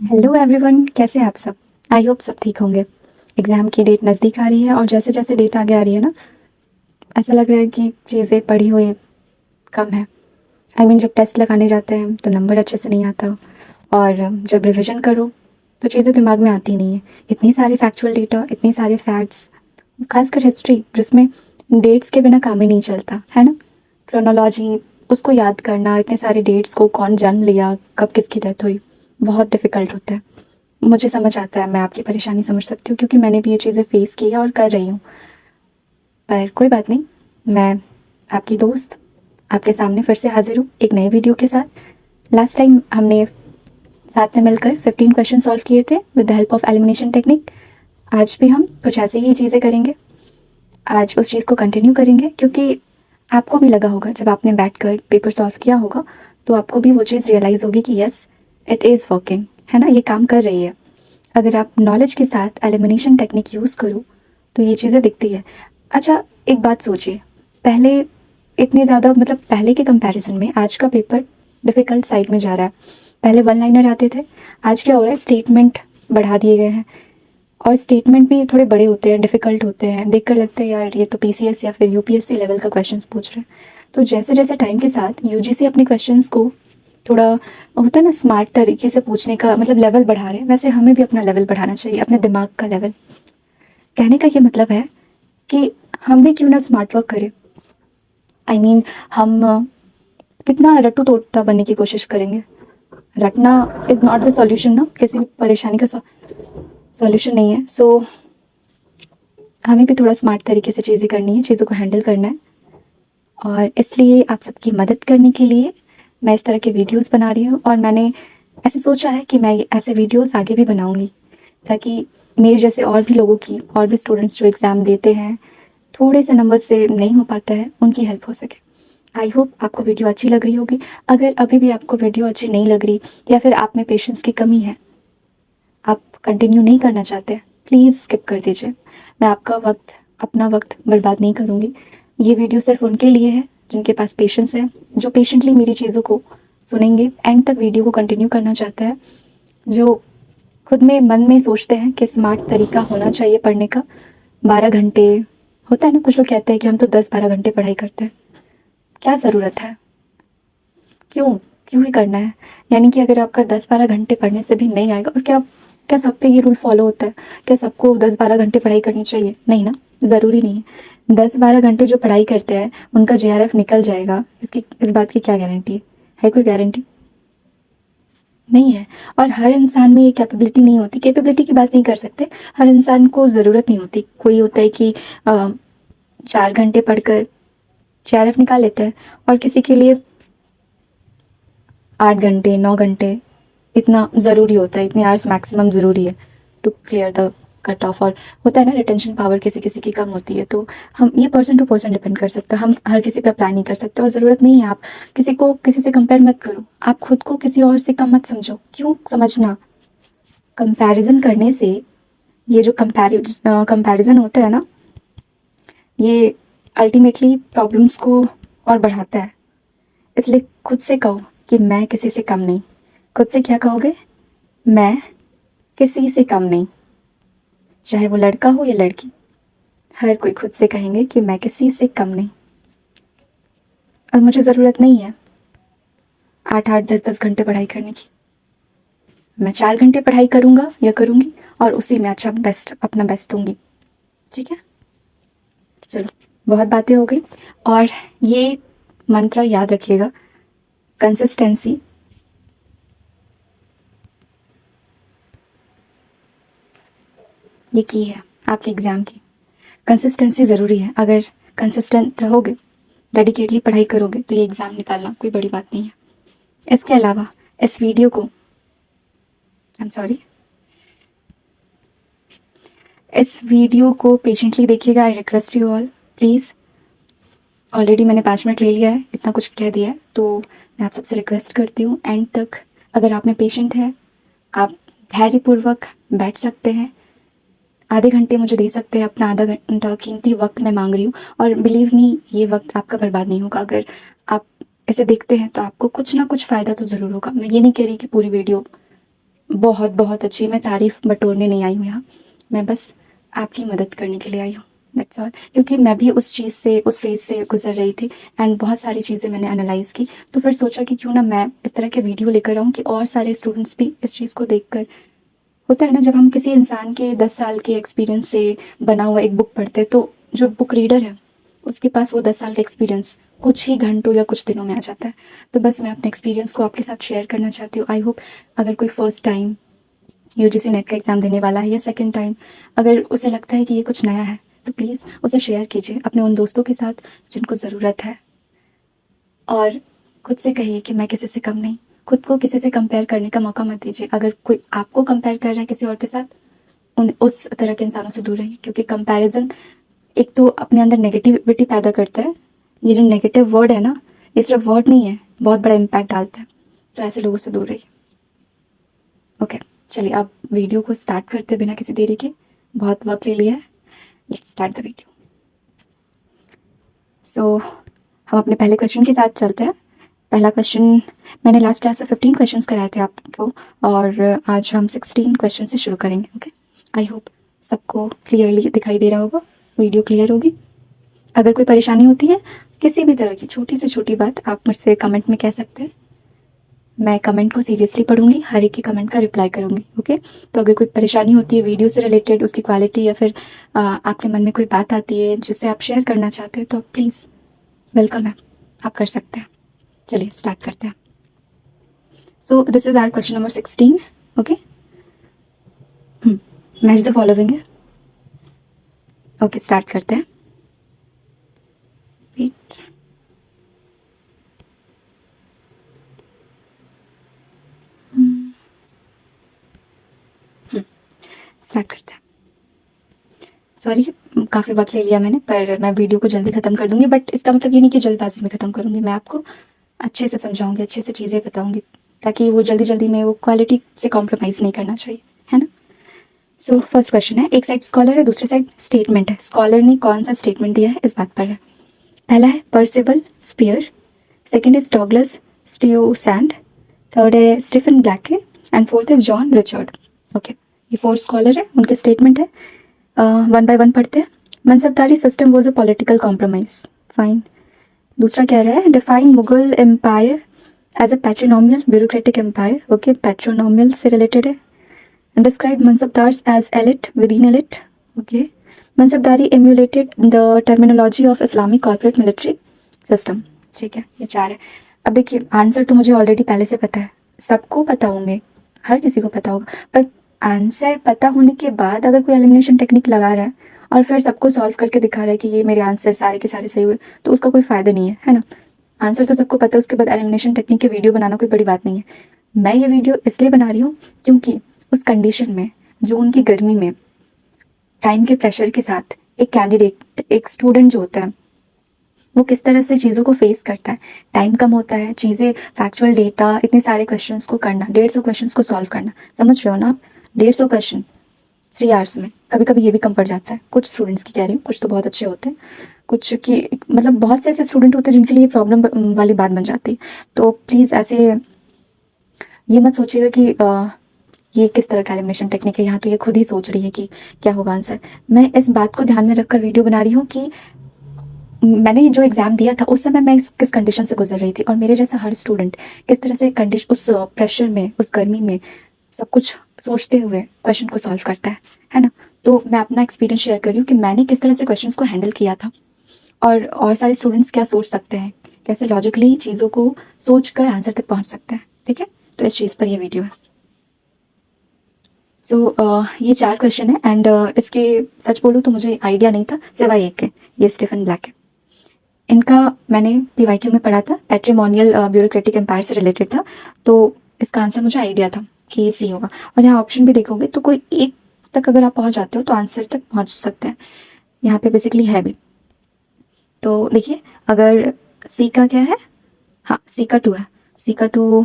Hello everyone, कैसे हैं आप सब। आई होप सब ठीक होंगे। एग्ज़ाम की डेट नज़दीक आ रही है और जैसे जैसे डेट आगे आ रही है ना, ऐसा लग रहा है कि चीज़ें पढ़ी हुई कम है। जब टेस्ट लगाने जाते हैं तो नंबर अच्छे से नहीं आता, और जब रिवीजन करो तो चीज़ें दिमाग में आती नहीं है। इतनी सारी फैक्चुअल डेटा, इतनी सारे फैक्ट्स, खासकर हिस्ट्री जिसमें डेट्स के बिना काम ही नहीं चलता है ना। क्रोनोलॉजी, उसको याद करना, इतने सारे डेट्स को, कौन जन्म लिया, कब किसकी डेथ हुई, बहुत डिफ़िकल्ट होता है। मुझे समझ आता है, मैं आपकी परेशानी समझ सकती हूँ क्योंकि मैंने भी ये चीज़ें फ़ेस की है और कर रही हूँ। पर कोई बात नहीं, मैं आपकी दोस्त आपके सामने फिर से हाज़िर हूँ एक नए वीडियो के साथ। लास्ट टाइम हमने साथ में मिलकर 15 क्वेश्चन सॉल्व किए थे with the help of elimination technique. आज भी हम कुछ ऐसी ही चीज़ें करेंगे। आज उस चीज़ को कंटिन्यू करेंगे क्योंकि आपको भी लगा होगा, जब आपने बैठकर पेपर सॉल्व किया होगा तो आपको भी वो चीज़ रियलाइज़ होगी कि यस, इट इज़ वर्किंग, है ना, ये काम कर रही है। अगर आप नॉलेज के साथ एलिमिनेशन टेक्निक यूज़ करो तो ये चीज़ें दिखती है। अच्छा, एक बात सोचिए, पहले इतने ज़्यादा, मतलब पहले के कंपैरिजन में आज का पेपर डिफ़िकल्ट साइड में जा रहा है। पहले वन लाइनर आते थे, आज क्या हो रहा है, स्टेटमेंट बढ़ा दिए गए हैं, और स्टेटमेंट भी थोड़े बड़े होते हैं, डिफ़िकल्ट होते हैं, देखकर लगता है यार ये तो पीसीएस या फिर यूपीएससी लेवल का क्वेश्चंस पूछ रहे हैं। तो जैसे जैसे टाइम के साथ यूजीसी अपने क्वेश्चंस को थोड़ा, होता है ना, स्मार्ट तरीके से पूछने का मतलब लेवल बढ़ा रहे हैं, वैसे हमें भी अपना लेवल बढ़ाना चाहिए, अपने दिमाग का लेवल। कहने का ये मतलब है कि हम भी क्यों ना स्मार्ट वर्क करें। हम कितना रट्टू तोड़ता बनने की कोशिश करेंगे। रटना इज़ नॉट द सॉल्यूशन ना, किसी भी परेशानी का सॉल्यूशन नहीं है। सो हमें भी थोड़ा स्मार्ट तरीके से चीज़ें करनी है, चीज़ों को हैंडल करना है, और इसलिए आप सबकी मदद करने के लिए मैं इस तरह के वीडियोस बना रही हूँ। और मैंने ऐसे सोचा है कि मैं ऐसे वीडियोस आगे भी बनाऊँगी, ताकि मेरे जैसे और भी लोगों की, और भी स्टूडेंट्स जो एग्ज़ाम देते हैं, थोड़े से नंबर से नहीं हो पाता है, उनकी हेल्प हो सके। आई होप आपको वीडियो अच्छी लग रही होगी। अगर अभी भी आपको वीडियो अच्छी नहीं लग रही, या फिर आप में पेशेंस की कमी है, आप कंटिन्यू नहीं करना चाहते, प्लीज़ स्किप कर दीजिए। मैं आपका वक्त, अपना वक्त बर्बाद नहीं करूँगी। ये वीडियो सिर्फ उनके लिए है जिनके पास पेशेंस है, जो पेशेंटली मेरी चीज़ों को सुनेंगे, एंड तक वीडियो को कंटिन्यू करना चाहता है, जो खुद में मन में सोचते हैं कि स्मार्ट तरीका होना चाहिए पढ़ने का। 12 घंटे होता है ना, कुछ लोग कहते हैं कि हम तो 10-12 घंटे पढ़ाई करते हैं, क्या ज़रूरत है, क्यों क्यों ही करना है। यानी कि अगर आपका 10-12 घंटे पढ़ने से भी नहीं आएगा, और क्या क्या सब पे ये रूल फॉलो होता है, क्या सबको 10-12 घंटे पढ़ाई करनी चाहिए? नहीं ना, ज़रूरी नहीं है। 10-12 घंटे जो पढ़ाई करते हैं उनका जेआरएफ निकल जाएगा, इसकी, इस बात की क्या गारंटी है कोई गारंटी नहीं है। और हर इंसान में ये कैपेबिलिटी नहीं होती, कैपेबिलिटी की बात नहीं कर सकते, हर इंसान को ज़रूरत नहीं होती। कोई होता है कि 4 घंटे पढ़कर जेआरएफ निकाल लेता है, और किसी के लिए 8 घंटे, 9 घंटे इतना ज़रूरी होता है, इतनी आवर्स मैक्सिमम ज़रूरी है to clear the cut off. और होता है ना, रिटेंशन पावर किसी किसी की कम होती है, तो हम, ये पर्सन टू पर्सन डिपेंड कर सकता है, हम हर किसी पे अप्लाई नहीं कर सकते। और ज़रूरत नहीं है, आप किसी को किसी से कंपेयर मत करो, आप खुद को किसी और से कम मत समझो। क्यों समझना, कंपैरिजन करने से, ये जो कंपैरिजन होता है ना, ये अल्टीमेटली प्रॉब्लम्स को और बढ़ाता है। इसलिए खुद से कहो कि मैं किसी से कम नहीं। खुद से क्या कहोगे? मैं किसी से कम नहीं। चाहे वो लड़का हो या लड़की, हर कोई खुद से कहेंगे कि मैं किसी से कम नहीं। और मुझे ज़रूरत नहीं है 8-8, 10-10 घंटे पढ़ाई करने की। मैं 4 घंटे पढ़ाई करूँगा या करूँगी, और उसी में अच्छा बेस्ट, अपना बेस्ट दूँगी। ठीक है? चलो, बहुत बातें हो गई, और ये मंत्र याद रखिएगा, कंसिस्टेंसी ये की है आपके एग्ज़ाम की। कंसिस्टेंसी ज़रूरी है। अगर कंसिस्टेंट रहोगे, डेडिकेटली पढ़ाई करोगे, तो ये एग्ज़ाम निकालना कोई बड़ी बात नहीं है। इसके अलावा इस वीडियो को, आई एम सॉरी, इस वीडियो को पेशेंटली देखिएगा। I request you all, please. Already मैंने 5 मिनट ले लिया है, इतना कुछ कह दिया है, तो मैं आप सबसे रिक्वेस्ट करती हूँ, एंड तक अगर आप में पेशेंट है, आप धैर्यपूर्वक बैठ सकते हैं। आधे घंटे मुझे दे सकते हैं, अपना आधा घंटा कीमती वक्त मैं मांग रही हूँ। और बिलीव मी, ये वक्त आपका बर्बाद नहीं होगा। अगर आप इसे देखते हैं तो आपको कुछ ना कुछ फ़ायदा तो ज़रूर होगा। मैं ये नहीं कह रही कि पूरी वीडियो बहुत बहुत अच्छी। मैं तारीफ़ बटोरने नहीं आई हूँ यहाँ, मैं बस आपकी मदद करने के लिए आई हूँ, दैट्स ऑल। क्योंकि मैं भी उस चीज़ से, उस फ़ेज़ से गुज़र रही थी एंड बहुत सारी चीज़ें मैंने एनालाइज़ की, तो फिर सोचा कि क्यों ना मैं इस तरह के वीडियो लेकर आऊँ कि और सारे स्टूडेंट्स भी इस चीज़ को देखकर, होता है ना जब हम किसी इंसान के 10 साल के एक्सपीरियंस से बना हुआ एक बुक पढ़ते हैं, तो जो बुक रीडर है, उसके पास वो 10 साल का एक्सपीरियंस कुछ ही घंटों या कुछ दिनों में आ जाता है। तो बस मैं अपने एक्सपीरियंस को आपके साथ शेयर करना चाहती हूँ। आई होप अगर कोई फर्स्ट टाइम यूजीसी नेट का एग्ज़ाम देने वाला है या सेकंड टाइम, अगर उसे लगता है कि ये कुछ नया है, तो प्लीज़ उसे शेयर कीजिए अपने उन दोस्तों के साथ जिनको ज़रूरत है। और खुद से कहिए कि मैं किसी से कम नहीं। खुद को किसी से कंपेयर करने का मौका मत दीजिए। अगर कोई आपको कंपेयर कर रहा है किसी और के साथ, उस तरह के इंसानों से दूर रहिए, क्योंकि कंपैरिजन एक तो अपने अंदर नेगेटिविटी पैदा करता है। ये जो नेगेटिव वर्ड है ना, ये सिर्फ वर्ड नहीं है, बहुत बड़ा इम्पैक्ट डालता है। तो ऐसे लोगों से दूर रहिए। ओके, चलिए अब वीडियो को स्टार्ट करते बिना किसी देरी के। बहुत वक्त ले लिया है, लेट्स स्टार्ट द वीडियो। सो हम अपने पहले क्वेश्चन के साथ चलते हैं। पहला क्वेश्चन, मैंने लास्ट क्लास में 15 क्वेश्चंस कराए थे आपको, और आज हम 16 क्वेश्चन से शुरू करेंगे। ओके, आई होप सबको क्लियरली दिखाई दे रहा होगा, वीडियो क्लियर होगी। अगर कोई परेशानी होती है किसी भी तरह की, छोटी से छोटी बात आप मुझसे कमेंट में कह सकते हैं। मैं कमेंट को सीरियसली पढ़ूंगी, हर एक के कमेंट का रिप्लाई करूंगी। ओके, तो अगर कोई परेशानी होती है वीडियो से रिलेटेड, उसकी क्वालिटी, या फिर आपके मन में कोई बात आती है जिसे आप शेयर करना चाहते हैं, तो प्लीज़ वेलकम है, आप कर सकते हैं। चलिए स्टार्ट करते हैं। So this is our question number 16। Okay, match the following है। ओके, स्टार्ट करते हैं। वेट, स्टार्ट करते हैं। सॉरी, काफ़ी वक्त ले लिया मैंने, पर मैं वीडियो को जल्दी ख़त्म कर दूंगी। बट इसका मतलब ये नहीं कि जल्दबाजी में ख़त्म करूंगी, मैं आपको अच्छे से समझाऊंगी, अच्छे से चीज़ें बताऊंगी, ताकि वो जल्दी जल्दी में वो क्वालिटी से कॉम्प्रोमाइज़ नहीं करना चाहिए, है ना। सो फर्स्ट क्वेश्चन है, एक साइड स्कॉलर है, दूसरी साइड स्टेटमेंट है। स्कॉलर ने कौन सा स्टेटमेंट दिया है, इस बात पर है। पहला है Percival Spear, second is Douglas Streusand, third है Stephen Blake, and fourth is John Richard. Okay, ये 4 स्कॉलर है, उनके स्टेटमेंट है। वन बाय वन पढ़ते हैं। Mansabdari system was a political compromise, fine. दूसरा कह रहा है define Mughal empire as a patrimonial bureaucratic empire. Okay, patrimonial से रिलेटेड है। Describe mansabdars as elite within elite. Okay, mansabdari emulated the terminology of Islamic corporate military system. ठीक है, ये 4 है। अब देखिए, आंसर तो मुझे ऑलरेडी पहले से पता है, सबको पता होंगे, हर किसी को पता होगा। पर आंसर पता होने के बाद अगर कोई एलिमिनेशन टेक्निक लगा रहा है और फिर सबको सॉल्व करके दिखा रहा है कि ये मेरे आंसर सारे के सारे सही हुए, तो उसका कोई फ़ायदा नहीं है, है ना। आंसर तो सबको पता है, उसके बाद एलिमिनेशन टेक्निक के वीडियो बनाना कोई बड़ी बात नहीं है। मैं ये वीडियो इसलिए बना रही हूँ क्योंकि उस कंडीशन में, जून की गर्मी में, टाइम के प्रेशर के साथ एक कैंडिडेट, एक स्टूडेंट जो होता है, वो किस तरह से चीज़ों को फेस करता है। टाइम कम होता है, चीज़ें, फैक्चुअल डेटा, इतने सारे क्वेश्चंस को करना, 150 क्वेश्चंस को सॉल्व करना, समझ रहे हो ना आप। 150 क्वेश्चन 3 आवर्स में, कभी कभी ये भी कम पड़ जाता है। कुछ स्टूडेंट्स की कह रही हूँ, कुछ तो बहुत अच्छे होते हैं, कुछ की मतलब बहुत से ऐसे स्टूडेंट होते हैं जिनके लिए प्रॉब्लम वाली बात बन जाती है। तो प्लीज़ ऐसे ये मत सोचिएगा कि ये किस तरह का एलिमिनेशन टेक्निक है, यहाँ तो ये खुद ही सोच रही है कि क्या होगा आंसर। मैं इस बात को ध्यान में रखकर वीडियो बना रही हूँ कि मैंने जो एग्ज़ाम दिया था उस समय मैं किस कंडीशन से गुजर रही थी, और मेरे जैसा हर स्टूडेंट किस तरह से कंडीशन, उस प्रेशर में, उस गर्मी में, सब कुछ सोचते हुए क्वेश्चन को सॉल्व करता है ना। तो मैं अपना एक्सपीरियंस शेयर कर रही हूँ कि मैंने किस तरह से क्वेश्चंस को हैंडल किया था, और सारे स्टूडेंट्स क्या सोच सकते हैं, कैसे लॉजिकली चीज़ों को सोच कर आंसर तक पहुँच सकते हैं। ठीक है, तो इस चीज़ पर ये वीडियो है। सो ये 4 क्वेश्चन है, एंड इसके सच बोलूँ तो मुझे आइडिया नहीं था सिवाय एक के, ये स्टीफन ब्लैक है। इनका मैंने पीवाईक्यू में पढ़ा था, पैट्रिमोनियल ब्यूरोक्रेटिक एम्पायर से रिलेटेड था, तो इसका आंसर मुझे आइडिया था कि ये सी होगा। और यहाँ ऑप्शन भी देखोगे तो कोई एक तक अगर आप पहुँच जाते हो तो आंसर तक पहुँच सकते हैं, यहाँ पे बेसिकली है भी। तो देखिए, अगर सी का क्या है, हाँ सी का 2 है, सी का 2,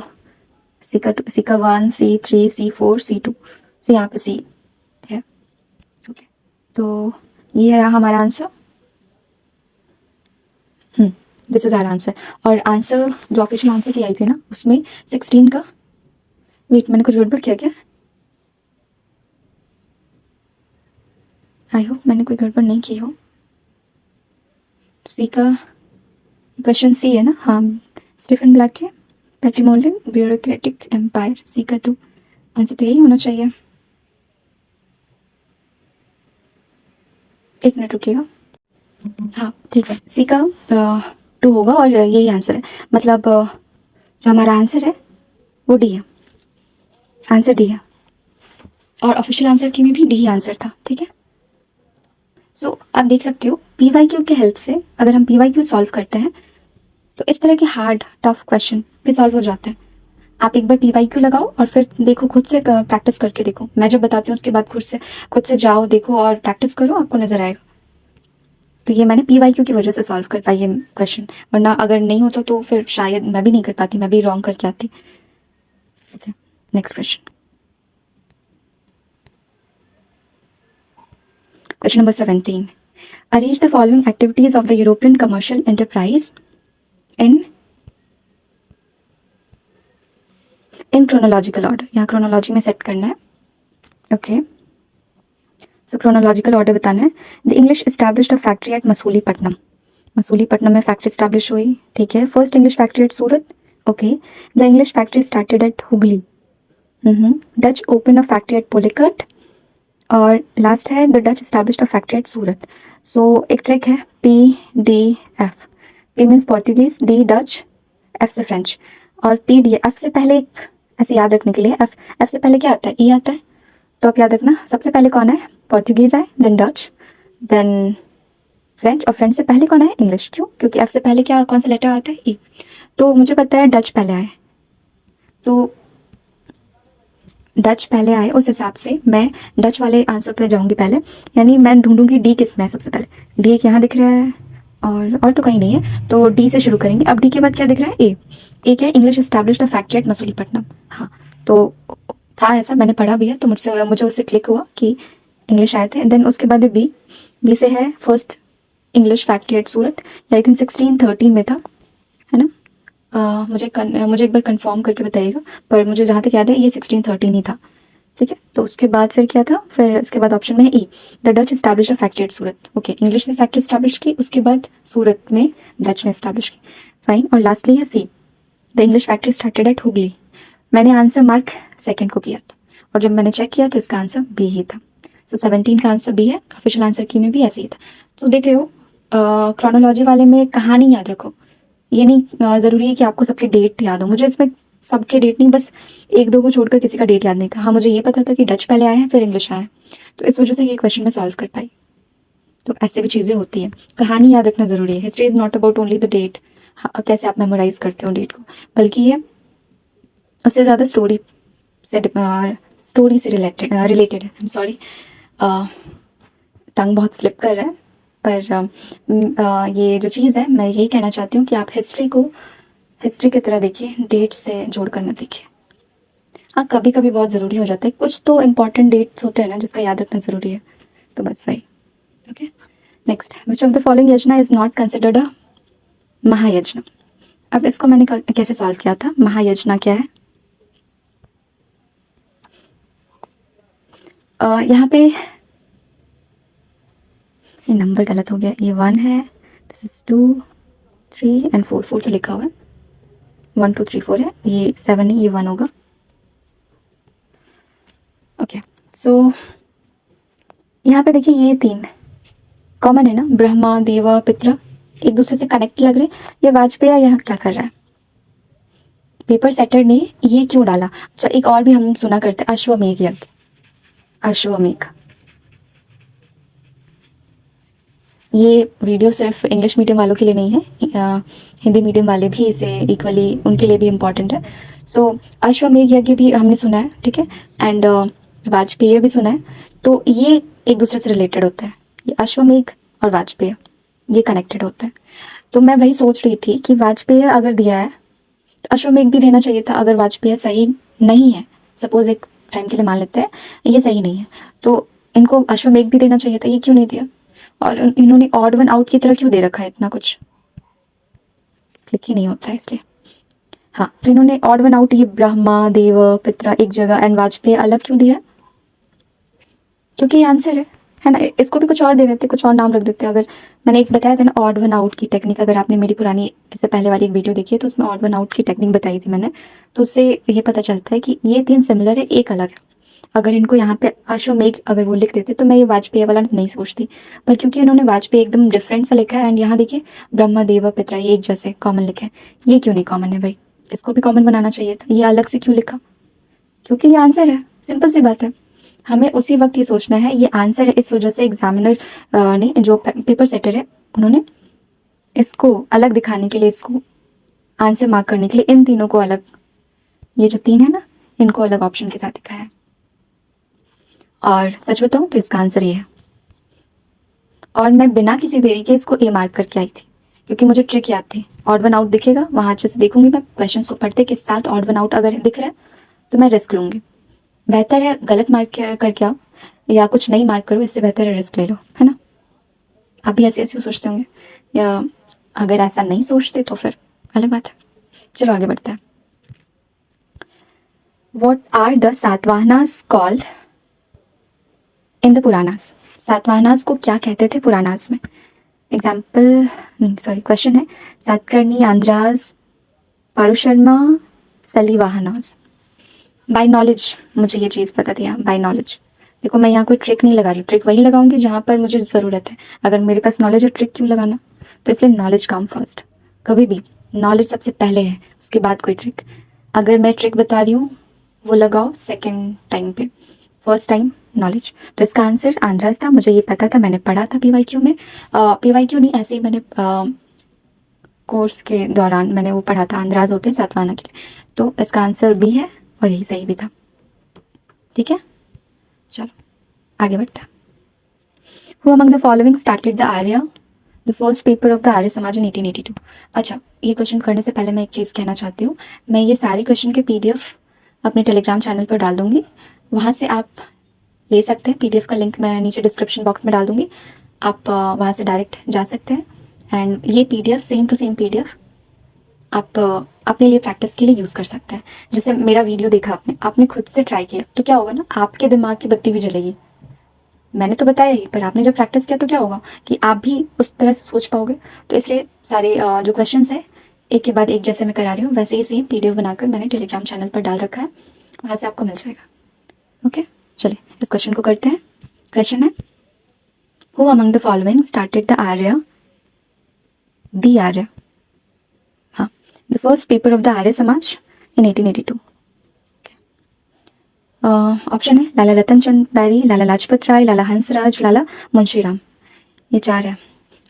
सी का 1, C3, C4, C2, तो यहाँ पे सी है। ओके, तो ये रहा हमारा answer. This is our answer. और आंसर जो ऑफिशियल आंसर की आई थी ना, उसमें 16 का, वेट मैंने कुछ गड़बड़ किया क्या, आई होप मैंने कोई गड़बड़ नहीं की हो। सी का क्वेश्चन सी है ना? हाँ, स्टीफन ब्लैक के पैट्रिमोनियल ब्यूरोक्रेटिक एम्पायर, सी का 2 आंसर तो यही होना चाहिए। एक मिनट रुकिएगा। हाँ ठीक है, सी का 2 होगा और यही आंसर है। मतलब जो हमारा आंसर है वो डी है, आंसर डी है। और ऑफिशियल आंसर की में भी डी आंसर था, ठीक है। सो आप देख सकते हो PYQ की हेल्प से अगर हम PYQ सॉल्व करते हैं तो इस तरह के हार्ड टफ क्वेश्चन भी सॉल्व हो जाते हैं। आप एक बार PYQ लगाओ और फिर देखो, खुद से प्रैक्टिस करके देखो। मैं जब बताती हूँ उसके बाद खुद से जाओ, देखो और प्रैक्टिस करो, आपको नजर आएगा। तो ये मैंने PYQ की वजह से सॉल्व कर पाई ये क्वेश्चन, वरना अगर नहीं होता तो फिर शायद मैं भी नहीं कर पाती, मैं भी रॉन्ग करके आती। Okay, next question. Question number 17। Arrange the following activities of the European commercial enterprise in chronological order. यहाँ क्रोनोलॉजी में सेट करना है। ओके, सो क्रोनोलॉजिकल ऑर्डर बताना है। The English established a factory eight Masulipatnam. Masulipatnam में फैक्ट्री एस्टैब्लिश हुई, ठीक है। First English factory at Surat. Okay, the English factory started at Hooghly. Dutch open a factory eight Pulicat. और लास्ट है the Dutch established a factory at Surat. So एक trick है, PDF। P means Portuguese, D Dutch, F से French. और PDF से पहले एक ऐसे याद रखने के लिए, F से पहले क्या आता है? E आता है। तो आप याद रखना, सबसे पहले कौन है? पोर्तुगीज है, देन डच, देन फ्रेंच, और फ्रेंच से पहले कौन है? इंग्लिश। क्यों? क्योंकि F से पहले क्या, कौन सा लेटर आता है? E। तो मुझे पता है डच पहले आए, तो डच पहले आए, उस हिसाब से मैं डच वाले आंसर पे जाऊंगी पहले। यानी मैं ढूंढूंगी डी किस में है सबसे पहले। डी एक यहाँ दिख रहा है और तो कहीं नहीं है, तो डी से शुरू करेंगे। अब डी के बाद क्या दिख रहा है? ए क्या है? English established a factory eight Masulipatnam. हाँ, तो था ऐसा, मैंने पढ़ा भी है, तो मुझे उससे क्लिक हुआ कि इंग्लिश आए थे। देन उसके बाद बी से है first English factory at Surat, I think 1613 में था, है ना? मुझे एक बार कंफर्म करके बताइएगा, पर मुझे जहाँ तक याद है ये 1613 ही था, ठीक है। तो उसके बाद फिर क्या था? फिर उसके बाद ऑप्शन में है E, the Dutch establish a factory at Surat. Okay, English ने फैक्ट्री एस्टैब्लिश की, उसके बाद सूरत में डच ने एस्टैब्लिश की, फाइन। और लास्टली है C, the English factory started at Hooghly. मैंने आंसर मार्क सेकेंड को किया था, और जब मैंने चेक किया तो इसका आंसर बी ही था। सो 17 का आंसर बी है। ऑफिशियल आंसर की में भी ऐसे ही था। तो देख रहे हो, क्रोनोलॉजी वाले में कहानी याद रखो। ये नहीं ज़रूरी है कि आपको सबके डेट याद हो। मुझे इसमें सबके डेट नहीं, बस एक दो को छोड़कर किसी का डेट याद नहीं था। हाँ, मुझे ये पता था कि डच पहले आए हैं फिर इंग्लिश आया है, तो इस वजह से ये क्वेश्चन मैं सॉल्व कर पाई। तो ऐसे भी चीज़ें होती हैं, कहानी याद रखना ज़रूरी है। History is not about only the date, कैसे आप मेमोराइज करते हो डेट को, बल्कि ये उससे ज़्यादा स्टोरी से रिलेटेड है। आई एम सॉरी, टंग बहुत स्लिप कर रहा है, पर ये जो चीज़ है, मैं यही कहना चाहती हूँ कि आप हिस्ट्री को हिस्ट्री की तरह देखिए, डेट से जोड़कर मत देखिए। हाँ, कभी कभी बहुत ज़रूरी हो जाता है, कुछ तो इम्पॉर्टेंट डेट्स होते हैं ना जिसका याद रखना ज़रूरी है, तो बस वही। Okay, next, which of the following Yojana is not considered a महायज्ञ। अब इसको मैंने कैसे सॉल्व किया था? महायज्ञ क्या है? यहाँ पे ये नंबर गलत हो गया, ये 1 है, दिस इज 2 3 एंड 4 4 तो लिखा हुआ है, 1 2 3 4 है, ये 7 है, ये 1 होगा। ओके, सो यहाँ पे देखिए ये 3 कॉमन है ना, ब्रह्मा देवा पितरा, एक दूसरे से कनेक्ट लग रहे। ये वाजपेयी यहाँ क्या कर रहा है? पेपर सेटर ने ये क्यों डाला? अच्छा, एक और भी हम सुना करते, अश्वमेध यज्ञ। अश्वमेघ, ये वीडियो सिर्फ इंग्लिश मीडियम वालों के लिए नहीं है, हिंदी मीडियम वाले भी इसे इक्वली, उनके लिए भी इम्पॉर्टेंट है। सो अश्वमेघ यज्ञ भी हमने सुना है, ठीक है, एंड वाजपेयी भी सुना है। तो ये एक दूसरे से रिलेटेड होते हैं, ये अश्वमेघ और वाजपेयी ये कनेक्टेड होते हैं। तो मैं वही सोच रही थी कि वाजपेयी अगर दिया है तो अश्वमेघ भी देना चाहिए था। अगर वाजपेयी सही नहीं है, सपोज एक टाइम के लिए मान लेते हैं ये सही नहीं है, तो इनको अश्वमेघ भी देना चाहिए था, ये क्यों नहीं दिया? और इन्होंने ऑड वन आउट की तरह क्यों दे रखा है? इतना कुछ क्लिक ही नहीं होता है इसलिए। हाँ, तो इन्होंने ऑड वन आउट, ये ब्रह्मा देव पितरा एक जगह एंड वाजपेयी अलग क्यों दिया? क्योंकि ये आंसर है, है ना। इसको भी कुछ और दे देते, कुछ और नाम रख देते। अगर मैंने एक बताया था ना ऑड वन आउट की टेक्निक, अगर आपने मेरी पुरानी इससे पहले वाली एक वीडियो देखी है तो उसमें ऑड वन आउट की टेक्निक बताई थी मैंने, तो उससे ये पता चलता है कि ये 3 सिमिलर है, एक अलग है। अगर इनको यहाँ पे अश्वमेघ अगर वो लिख देते तो मैं ये वाजपेयी वाला नहीं सोचती, पर क्योंकि इन्होंने वाजपेयी एकदम डिफरेंट सा लिखा है, एंड यहाँ देखिए ब्रह्म देव पितरा ये एक जैसे कॉमन लिखे हैं। ये क्यों नहीं कॉमन है भाई, इसको भी कॉमन बनाना चाहिए था, ये अलग से क्यों लिखा? क्योंकि ये आंसर है, सिंपल सी बात है। हमें उसी वक्त ये सोचना है ये आंसर है, इस वजह से एग्जामिनर ने, जो पेपर सेटर है, उन्होंने इसको अलग दिखाने के लिए, इसको आंसर मार्क करने के लिए इन तीनों को अलग, ये जो 3 है ना, इनको अलग ऑप्शन के साथ दिखाया है। और सच बताऊं तो इसका आंसर ये है। और मैं बिना किसी देरी के इसको ए मार्क करके आई थी, क्योंकि मुझे ट्रिक याद थी। ऑड वन आउट दिखेगा वहां अच्छे से देखूंगी मैं क्वेश्चन को पढ़ते के साथ, ऑड वन आउट अगर दिख रहा है तो मैं रिस्क लूंगी। बेहतर है गलत मार्क करके आओ या कुछ नहीं मार्क करो, इससे बेहतर है रिस्क ले लो, है ना। आप भी ऐसे ऐसे सोचते होंगे, या अगर ऐसा नहीं सोचते तो फिर अलग बात है। चलो आगे बढ़ते हैं। What are the Satavahanas called in the Puranas? Satavahanas को क्या कहते थे पुराणास में? एग्जाम्पल नहीं, सॉरी, क्वेश्चन है सातकर्णी, आंध्रास, पारुशर्मा, सलीवाहनास। बाय नॉलेज मुझे ये चीज़ पता थी, बाय नॉलेज। देखो मैं यहाँ कोई ट्रिक नहीं लगा रही, ट्रिक वही लगाऊंगी जहाँ पर मुझे ज़रूरत है। अगर मेरे पास नॉलेज है, ट्रिक क्यों लगाना? तो इसलिए नॉलेज कम फर्स्ट, कभी भी नॉलेज सबसे पहले है, उसके बाद कोई ट्रिक। अगर मैं ट्रिक बता रही हूँ वो लगाओ सेकेंड टाइम पे, फर्स्ट टाइम नॉलेज। तो इसका आंसर आंध्रास था, मुझे ये पता था, मैंने पढ़ा था पीवाईक्यू में। पीवाईक्यू नहीं, ऐसे ही मैंने कोर्स के दौरान मैंने वो पढ़ा था, आंध्रास होते हैं सातवाहना के लिए। तो इसका आंसर भी है और यही सही भी था। ठीक है, चलो आगे बढ़ते हैं। Who among the following started the Arya, the first paper of the Arya Samaj in 1882? अच्छा, ये क्वेश्चन करने से पहले मैं एक चीज़ कहना चाहती हूँ। मैं ये सारे क्वेश्चन के PDF अपने टेलीग्राम चैनल पर डाल दूंगी, वहाँ से आप ले सकते हैं। PDF का लिंक मैं नीचे डिस्क्रिप्शन बॉक्स में डाल दूंगी, आप वहाँ से डायरेक्ट जा सकते हैं। एंड ये PDF same to same PDF आप अपने लिए प्रैक्टिस के लिए यूज़ कर सकते हैं। जैसे मेरा वीडियो देखा आपने खुद से ट्राई किया तो क्या होगा ना, आपके दिमाग की बत्ती भी जलेगी। मैंने तो बताया ही, पर आपने जब प्रैक्टिस किया तो क्या होगा कि आप भी उस तरह से सोच पाओगे। तो इसलिए सारे जो क्वेश्चंस है एक के बाद एक जैसे मैं करा रही हूँ, वैसे ही सेम PDF बनाकर मैंने टेलीग्राम चैनल पर डाल रखा है, वहाँ से आपको मिल जाएगा। ओके, चलिए इस क्वेश्चन को करते हैं। क्वेश्चन है who among the following started the Arya, the Arya, हाँ, the first paper of the Arya Samaj in 1882? Option है लाला रतन चंद बैरी, लाला लाजपत राय, लाला हंसराज, लाला मुंशीराम। ये 4 है।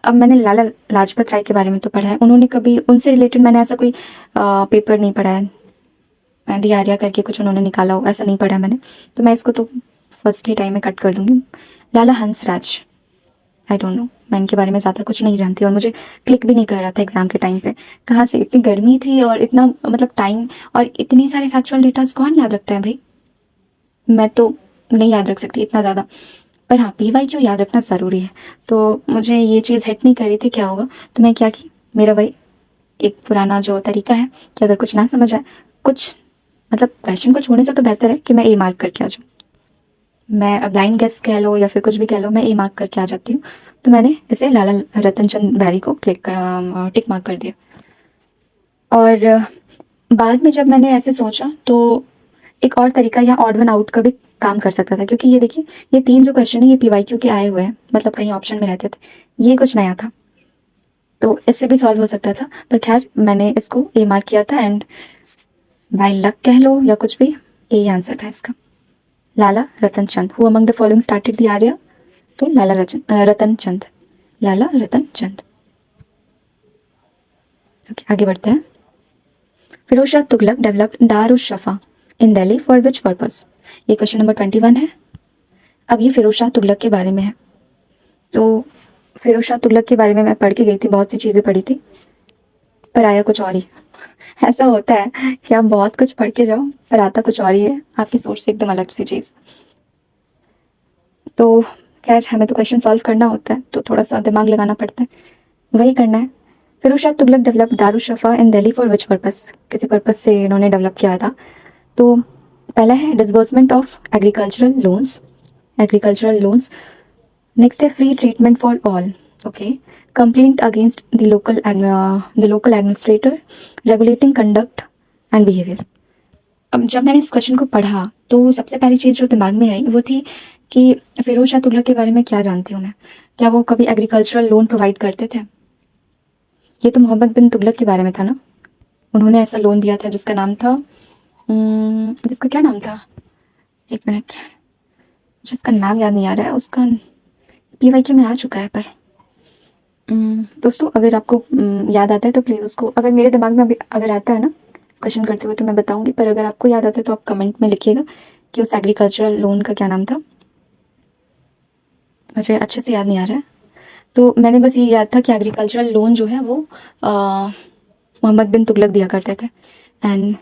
अब मैंने लाला लाजपत राय के बारे में तो पढ़ा है, उन्होंने कभी उनसे रिलेटेड मैंने ऐसा कोई पेपर नहीं पढ़ा है, दी आर्या करके कुछ उन्होंने निकाला हो, ऐसा नहीं पढ़ा है मैंने, तो मैं इसको तो फर्स्ट ही टाइम में कट कर दूंगी। लाला हंसराज, आई डोंट नो, मैं इनके बारे में ज़्यादा कुछ नहीं जानती और मुझे क्लिक भी नहीं कर रहा था एग्जाम के टाइम पे। कहाँ से, इतनी गर्मी थी और इतना मतलब टाइम और इतने सारे फैक्चुअल डेटास कौन याद रखता है भाई, मैं तो नहीं याद रख सकती इतना ज़्यादा। पर हाँ, PYQ याद रखना ज़रूरी है। तो मुझे ये चीज़ हिट नहीं कर रही थी क्या होगा, तो मैं क्या की, मेरा वही एक पुराना जो तरीका है कि अगर कुछ ना समझ आए, कुछ मतलब क्वेश्चन को छोड़ने से तो बेहतर है कि मैं ए मार्क करके आ जाऊँ। मैं ब्लाइंड गेस कह लो या फिर कुछ भी कह लो, मैं ए मार्क करके आ जाती हूँ। तो मैंने इसे लाला रतन चंद बैरी को टिक मार्क कर दिया। और बाद में जब मैंने ऐसे सोचा तो एक और तरीका या ऑड वन आउट का भी काम कर सकता था, क्योंकि ये देखिए ये 3 जो क्वेश्चन है ये PYQ के आए हुए हैं, मतलब कहीं ऑप्शन में रहते थे, ये कुछ नया था, तो इससे भी सॉल्व हो सकता था। पर खैर मैंने इसको ए मार्क किया था, एंड बाय लक कह लो या कुछ भी, ए आंसर था इसका, Lala Ratan Chand. Who among the following started the Arya, तो लाला रतन चंद, लाला रतन चंद। ओके, आगे बढ़ते हैं। Firoz Shah Tughlaq developed Darushafa in Delhi for which purpose? ये क्वेश्चन नंबर 21 है। अब ये फिरोज शाह तुगलक के बारे में है। तो फिरोज शाह तुगलक के बारे में मैं पढ़ के गई थी, बहुत सी चीज़ें पढ़ी थी, पर आया कुछ और ही। ऐसा होता है कि आप बहुत कुछ पढ़ के जाओ पर आता कुछ और ही है, आपकी सोच से एकदम अलग सी चीज़। तो खैर हमें तो क्वेश्चन सॉल्व करना होता है, तो थोड़ा सा दिमाग लगाना पड़ता है, वही करना है। Firoz Shah Tughlaq develop Darushafa in Delhi for which purpose? किसी पर्पस से इन्होंने डेवलप किया था। तो पहला है disbursement of agricultural loans, next है free treatment for all, okay, complaint against the local administrator, regulating conduct and behaviour. अब जब मैंने इस क्वेश्चन को पढ़ा तो सबसे पहली चीज़ जो दिमाग में आई वो थी कि फिरोज शाह तुगलक के बारे में क्या जानती हूँ मैं, क्या वो कभी एग्रीकल्चरल लोन प्रोवाइड करते थे? ये तो मोहम्मद बिन तुगलक के बारे में था ना, उन्होंने ऐसा लोन दिया था जिसका नाम था जिसका क्या नाम था, एक मिनट, जिसका नाम याद नहीं आ रहा है, उसका PYQ में आ चुका है पर दोस्तों अगर आपको याद आता है तो प्लीज़ उसको, अगर मेरे दिमाग में अभी अगर आता है ना क्वेश्चन करते हुए तो मैं बताऊंगी, पर अगर आपको याद आता है तो आप कमेंट में लिखिएगा कि उस एग्रीकल्चरल लोन का क्या नाम था, मुझे अच्छे से याद नहीं आ रहा है। तो मैंने बस ये याद था कि एग्रीकल्चरल लोन जो है वो मोहम्मद बिन तुगलक दिया करते थे। And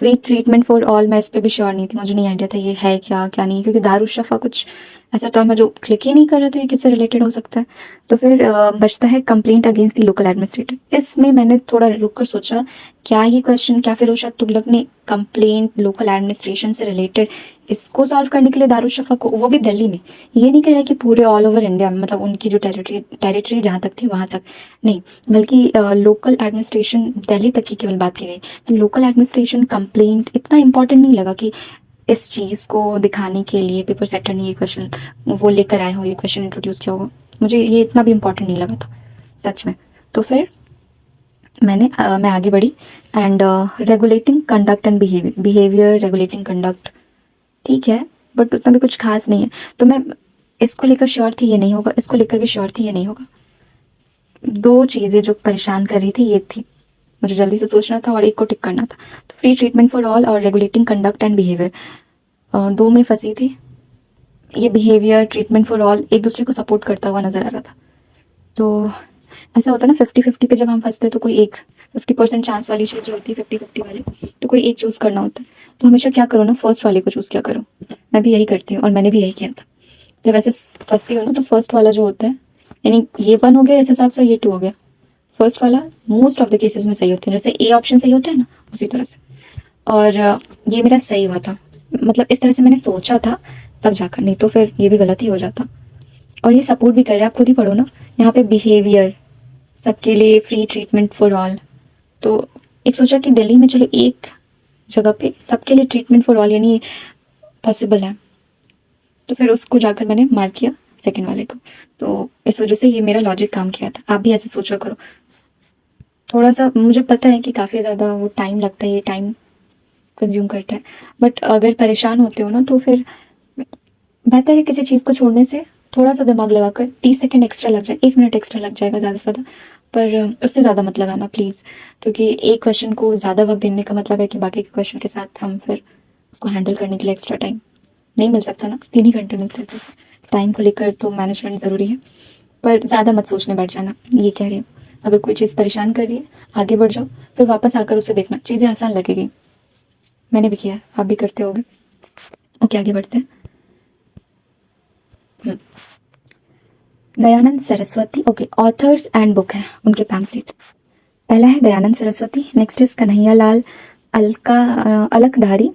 free treatment for all, मैं इस पर भी श्योर नहीं थी, मुझे नहीं आइडिया था ये है क्या क्या नहीं, क्योंकि दारुशफ़ा कुछ ऐसा टर्म है जो क्लिक ही नहीं कर रहे थे किससे रिलेटेड हो सकता है। तो फिर बचता है complaint against the local administrator. इसमें मैंने थोड़ा रुक कर सोचा क्या ये क्वेश्चन, क्या फिरोज शाह तुगलक ने कंप्लेंट लोकल एडमिनिस्ट्रेशन से रिलेटेड इसको सॉल्व करने के लिए दारुशफ़ा को, वो भी दिल्ली में, ये नहीं कह रहा कि पूरे ऑल ओवर इंडिया में, मतलब उनकी जो टेरिटरी जहाँ तक थी वहाँ तक नहीं, बल्कि लोकल एडमिनिस्ट्रेशन दिल्ली तक की केवल बात की गई। तो लोकल एडमिनिस्ट्रेशन कंप्लेंट इतना इंपॉर्टेंट नहीं लगा कि इस चीज़ को दिखाने के लिए पेपर सेटर ने ये क्वेश्चन वो लेकर आए हो, ये क्वेश्चन इंट्रोड्यूस किया होगा, मुझे ये इतना भी इम्पोर्टेंट नहीं लगा था सच में। तो फिर मैं आगे बढ़ी and regulating conduct and behaviour regulating conduct, ठीक है, बट उतना भी कुछ खास नहीं है। तो मैं इसको लेकर श्योर थी ये नहीं होगा, इसको लेकर भी श्योर थी ये नहीं होगा। दो चीज़ें जो परेशान कर रही थी ये थी, मुझे जल्दी से सोचना था और एक को टिक करना था। तो फ्री ट्रीटमेंट फॉर ऑल और रेगुलेटिंग कंडक्ट एंड बिहेवियर, दो में फंसी थी। ये बिहेवियर ट्रीटमेंट फॉर ऑल एक दूसरे को सपोर्ट करता हुआ नजर आ रहा था। तो ऐसा होता है ना 50-50 पे जब हम फंसते हैं तो कोई एक 50% चांस वाली चीज़ जो होती है 50-50 वाली, तो कोई एक चूज़ करना होता है। तो हमेशा क्या करो ना, फर्स्ट वाले को चूज़ क्या करो। मैं भी यही करती हूँ और मैंने भी यही किया था। जब ऐसे फंसती हूँ ना तो फर्स्ट वाला जो होता है, यानी ये 1 हो गया इस हिसाब से, ये 2 हो गया, फर्स्ट वाला मोस्ट ऑफ द केसेस में सही होते हैं, जैसे ए ऑप्शन सही होता है ना उसी तरह से। और ये मेरा सही हुआ था, मतलब इस तरह से मैंने सोचा था तब जाकर, नहीं तो फिर ये भी गलत ही हो जाता। और ये सपोर्ट भी कर रहे हैं, आप खुद ही पढ़ो ना, यहाँ पे बिहेवियर सबके लिए फ्री ट्रीटमेंट फॉर ऑल, तो एक सोचा कि दिल्ली में चलो एक जगह पे सबके लिए ट्रीटमेंट फॉर ऑल यानी पॉसिबल है, तो फिर उसको जाकर मैंने मार्क किया सेकंड वाले को। तो इस वजह से ये मेरा लॉजिक काम किया था, आप भी ऐसे सोचा करो। थोड़ा सा मुझे पता है कि काफ़ी ज़्यादा वो टाइम लगता है, ये टाइम कंज्यूम करता है, बट अगर परेशान होते हो ना तो फिर बेहतर है किसी चीज़ को छोड़ने से थोड़ा सा दिमाग लगाकर 30 सेकंड एक्स्ट्रा लग जाए, 1 मिनट एक्स्ट्रा लग जाएगा ज़्यादा से ज़्यादा, पर उससे ज़्यादा मत लगाना प्लीज़, क्योंकि एक क्वेश्चन को ज़्यादा वक्त देने का मतलब है कि बाकी के क्वेश्चन के साथ हम फिर उसको हैंडल करने के लिए एक्स्ट्रा टाइम नहीं मिल सकता ना, 3 ही घंटे मिलते हैं, तो टाइम को लेकर तो मैनेजमेंट ज़रूरी है। पर ज़्यादा मत सोचने बैठ जाना, ये कह रही हूँ। अगर कोई चीज़ परेशान कर रही है आगे बढ़ जाओ, फिर वापस आकर उसे देखना, चीज़ें आसान लगेगी। मैंने भी किया है, आप भी करते होगे। ओके आगे बढ़ते हैं। Dayanand Saraswati, okay, authors and book है उनके पैम्फलेट। पहला है Dayanand Saraswati, next is Kanhaiya Lal Alakdhari,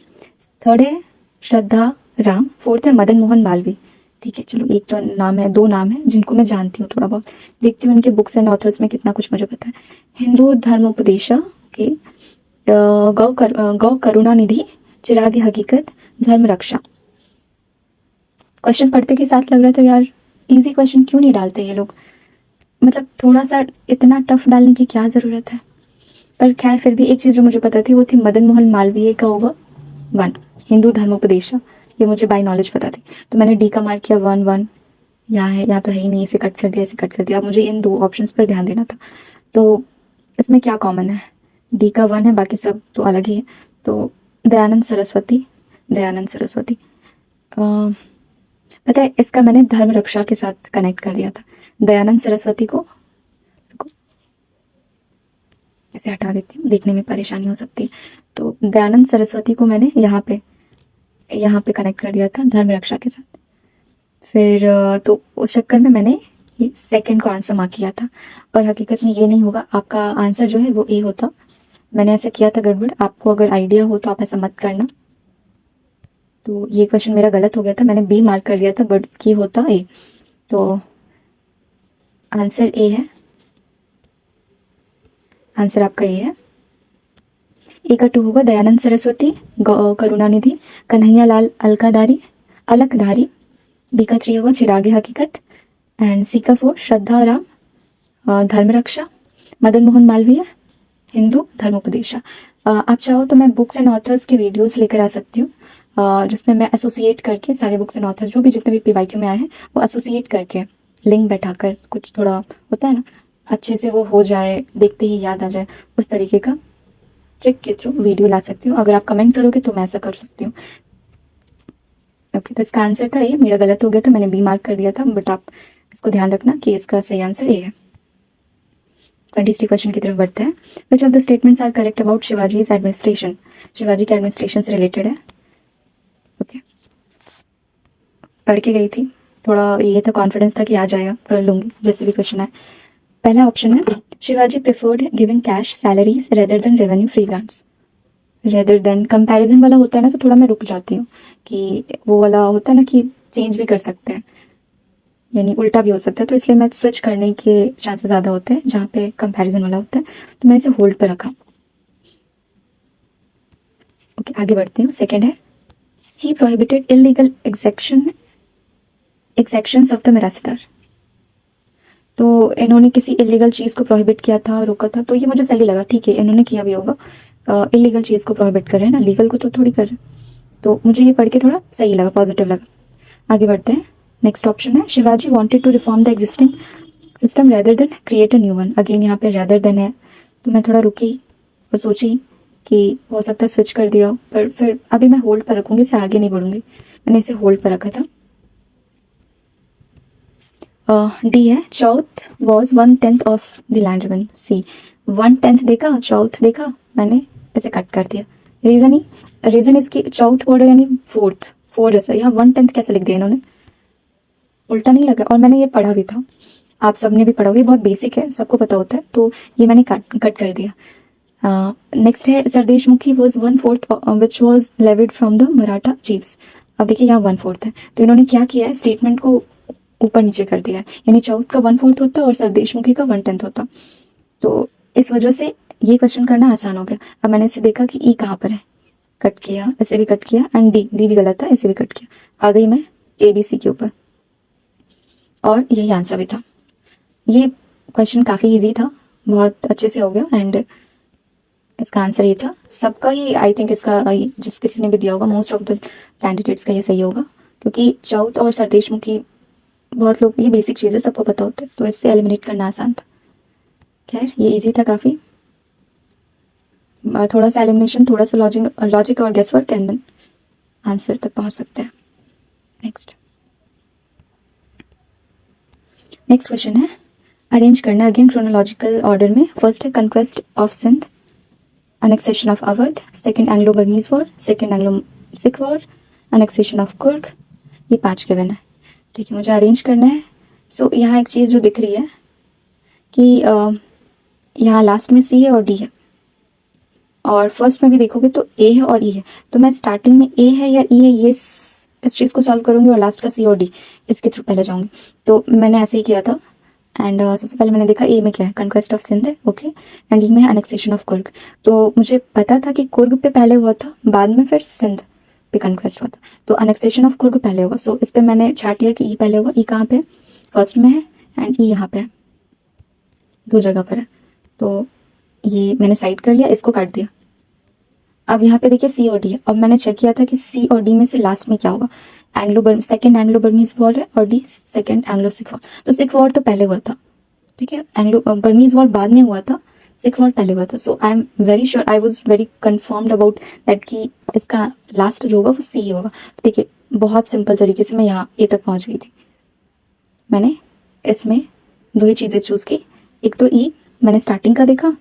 third है श्रद्धा राम, फोर्थ है मदन मोहन मालवीय। ठीक है चलो, एक तो नाम है, 2 नाम है जिनको मैं जानती हूँ थोड़ा बहुत, देखती हूँ उनके बुक्स एंड ऑथर्स में कितना कुछ मुझे पता है। हिंदू धर्मोपदेशा, ओके, गौ करुणानिधि, चिराग हकीकत, धर्म रक्षा। क्वेश्चन पढ़ते के साथ लग रहा था यार इजी क्वेश्चन क्यों नहीं डालते ये लोग, मतलब थोड़ा सा इतना टफ डालने की क्या ज़रूरत है। पर खैर फिर भी एक चीज़ जो मुझे पता थी वो थी मदन मोहन मालवीय का होगा 1, हिंदू धर्मोपदेशा, ये मुझे बाय नॉलेज पता थी, तो मैंने डी का मार्क किया 1-1, यहाँ है यहाँ तो है ही नहीं, इसे कट कर दिया, इसे कट कर दिया। अब मुझे इन 2 ऑप्शंस पर ध्यान देना था, तो इसमें क्या कॉमन है, डी का 1 है, बाकी सब तो अलग ही है। तो दयानंद सरस्वती, दयानंद सरस्वती, पता है इसका मैंने धर्म रक्षा के साथ कनेक्ट कर दिया था। दयानंद सरस्वती को इसे हटा देती हूँ, देखने में परेशानी हो सकती है। तो दयानंद सरस्वती को मैंने यहाँ पे कनेक्ट कर दिया था धर्म रक्षा के साथ। फिर तो उस चक्कर में मैंने ये सेकंड को आंसर मार्क किया था, और हकीकत में ये नहीं होगा, आपका आंसर जो है वो ए होता। मैंने ऐसे किया था गड़बड़, आपको अगर आइडिया हो तो आप ऐसा मत करना। तो ये क्वेश्चन मेरा गलत हो गया था, मैंने बी मार्क कर दिया था बट की होता ए। तो आंसर ए है, आंसर आपका ए है। ए का 2 होगा दयानंद सरस्वती, करुणानिधि, कन्हैया लाल अलकधारी। बी का 3 होगा चिरागे हकीकत, एंड सी का 4 श्रद्धा राम धर्मरक्षा, मदन मोहन मालवीय हिंदू धर्मोपदेशा। आप चाहो तो मैं बुक्स एंड ऑथर्स के वीडियोस लेकर आ सकती हूँ, जिसमें मैं एसोसिएट करके सारे बुक्स एंड ऑथर्स जो भी जितने भी पीवाईक्यू में आए हैं वो एसोसिएट करके लिंक बैठाकर, कुछ थोड़ा होता है ना अच्छे से वो हो जाए, देखते ही याद आ जाए, उस तरीके का ट्रिक के थ्रू वीडियो ला सकती हूँ। अगर आप कमेंट करोगे तो मैं ऐसा कर सकती हूँ। ओके, तो इसका आंसर था ये, मेरा गलत हो गया था, मैंने बी मार्क कर दिया था, बट आप इसको ध्यान रखना कि इसका सही आंसर ए है। 23 क्वेश्चन की तरफ बढ़ते हैं। Which of the statements are correct about Shivaji's administration? Shivaji के एडमिनिस्ट्रेशन से रिलेटेड है। ओके, पढ़ के गई थी, थोड़ा ये था, कॉन्फिडेंस था कि आ जाएगा, कर लूंगी जैसे भी क्वेश्चन आए। पहला ऑप्शन है Shivaji preferred giving cash salaries rather than revenue free grants. Rather than comparison वाला होता है ना, तो थोड़ा मैं रुक जाती हूँ कि वो वाला होता है ना कि चेंज भी कर सकते हैं, यानी उल्टा भी हो सकता है, तो इसलिए मैं स्विच करने के चांसेस ज़्यादा होते हैं जहाँ पे कंपैरिजन वाला होता है, तो मैंने इसे होल्ड पर रखा। ओके, आगे बढ़ती हूँ। सेकेंड है ही prohibited illegal एक्सेक्शंस of the Mirasdar. तो इन्होंने किसी इलीगल चीज़ को प्रोहिबिट किया था, रोका था, तो ये मुझे सही लगा, ठीक है इन्होंने किया भी होगा, इलीगल चीज़ को प्रोहिबिट कर रहे हैं ना, लीगल को तो थोड़ी कर रहे हैं, तो मुझे ये पढ़ के थोड़ा सही लगा, पॉजिटिव लगा। आगे बढ़ते हैं। नेक्स्ट ऑप्शन है Shivaji wanted to reform the existing system rather than create a new one. Again यहाँ पे रेदर देन है, तो मैं थोड़ा रुकी और सोची कि हो सकता है स्विच कर दिया, पर फिर अभी मैं होल्ड पर रखूँगी, इसे आगे नहीं बढ़ूंगी, मैंने इसे होल्ड पर रखा था। डी है chauth was 1/10 of the land revenue. C 1/10 देखा, चौथ देखा, मैंने इसे कट कर दिया। रीजन इसकी चौथ वर्ड यानी फोर्थ, जैसा यहाँ 1/10 कैसे लिख दिया इन्होंने, उल्टा नहीं लगा, और मैंने ये पढ़ा भी था, आप सबने भी पढ़ा होगा, ये बहुत बेसिक है, सबको पता होता है, तो ये मैंने कट कर दिया। नेक्स्ट है sardeshmukhi was 1/4 which was levied from the Maratha chiefs. अब देखिए यहाँ 1/4 है, तो इन्होंने क्या किया है, स्टेटमेंट को ऊपर नीचे कर दिया है, यानी चौथ का 1/4 होता और सरदेशमुखी का 1/10 होता, तो इस वजह से ये क्वेश्चन करना आसान हो गया। अब मैंने इसे देखा कि ई कहाँ पर है, कट किया, इसे भी कट किया, एंड डी भी गलत था, इसे भी कट किया, आ गई मैं ए बी सी के ऊपर, और यही आंसर भी था। ये क्वेश्चन काफ़ी इजी था, बहुत अच्छे से हो गया, एंड इसका आंसर ये था। सबका ही आई थिंक इसका जिस किसी ने भी दिया होगा, मोस्ट ऑफ द कैंडिडेट्स का ये सही होगा, क्योंकि चौथ और सरदेशमुखी बहुत लोग, ये बेसिक चीज़ है, सबको पता होता है, तो इससे एलिमिनेट करना आसान था। खैर ये इजी था काफ़ी, थोड़ा सा एलिमिनेशन, थोड़ा सा लॉजिक और guess work, and then answer तक पहुंच सकते हैं। नेक्स्ट क्वेश्चन है, अरेंज करना अगेन क्रोनोलॉजिकल ऑर्डर में। फर्स्ट है conquest of Sindh, annexation of Awadh, second Anglo Burmese war, second Anglo Sikh war, annexation of Coorg. ये 5 गिवन है, ठीक है, मुझे अरेंज करना है। सो यहाँ एक चीज़ जो दिख रही है कि यहाँ लास्ट में सी है और डी है, और फर्स्ट में भी देखोगे तो ए है और ई है, तो मैं स्टार्टिंग में ए है या ई है ये इस चीज़ को सॉल्व करूँगी, और लास्ट का सी और डी इसके थ्रू पहले जाऊँगी। तो मैंने ऐसे ही किया था, एंड सबसे पहले मैंने देखा ए में क्या है, कंक्वेस्ट ऑफ सिंध है, ओके, एंड ई में है annexation ऑफ कुर्ग। तो मुझे पता था कि कुर्ग पे पहले हुआ था, बाद में फिर सिंध पे कंक्वेस्ट हुआ था, तो annexation ऑफ कुर्ग पहले होगा। सो इस पर मैंने छाट लिया कि ई पहले होगा। ई कहाँ पे, फर्स्ट में है, एंड ई यहाँ पे है, 2 जगह पर है, तो ये मैंने साइड कर लिया, इसको काट दिया। अब यहाँ पे देखिए सी और डी है, अब मैंने चेक किया था कि सी और डी में से लास्ट में क्या होगा, सेकेंड एंग्लो बर्मीज वॉर है, और D second Anglo Sikh war. तो सिख वॉर तो पहले हुआ था, ठीक है, एंग्लो बर्मीज वॉर बाद में हुआ था, सिख वॉर पहले हुआ था। So I am very sure, I was very confirmed about that कि इसका लास्ट जो होगा वो सी होगा। तो देखिए बहुत सिंपल तरीके से मैं यहाँ ए तक पहुँच गई थी। मैंने इसमें 2 ही चीज़ें चूज़ की, एक तो ई मैंने स्टार्टिंग का देखा,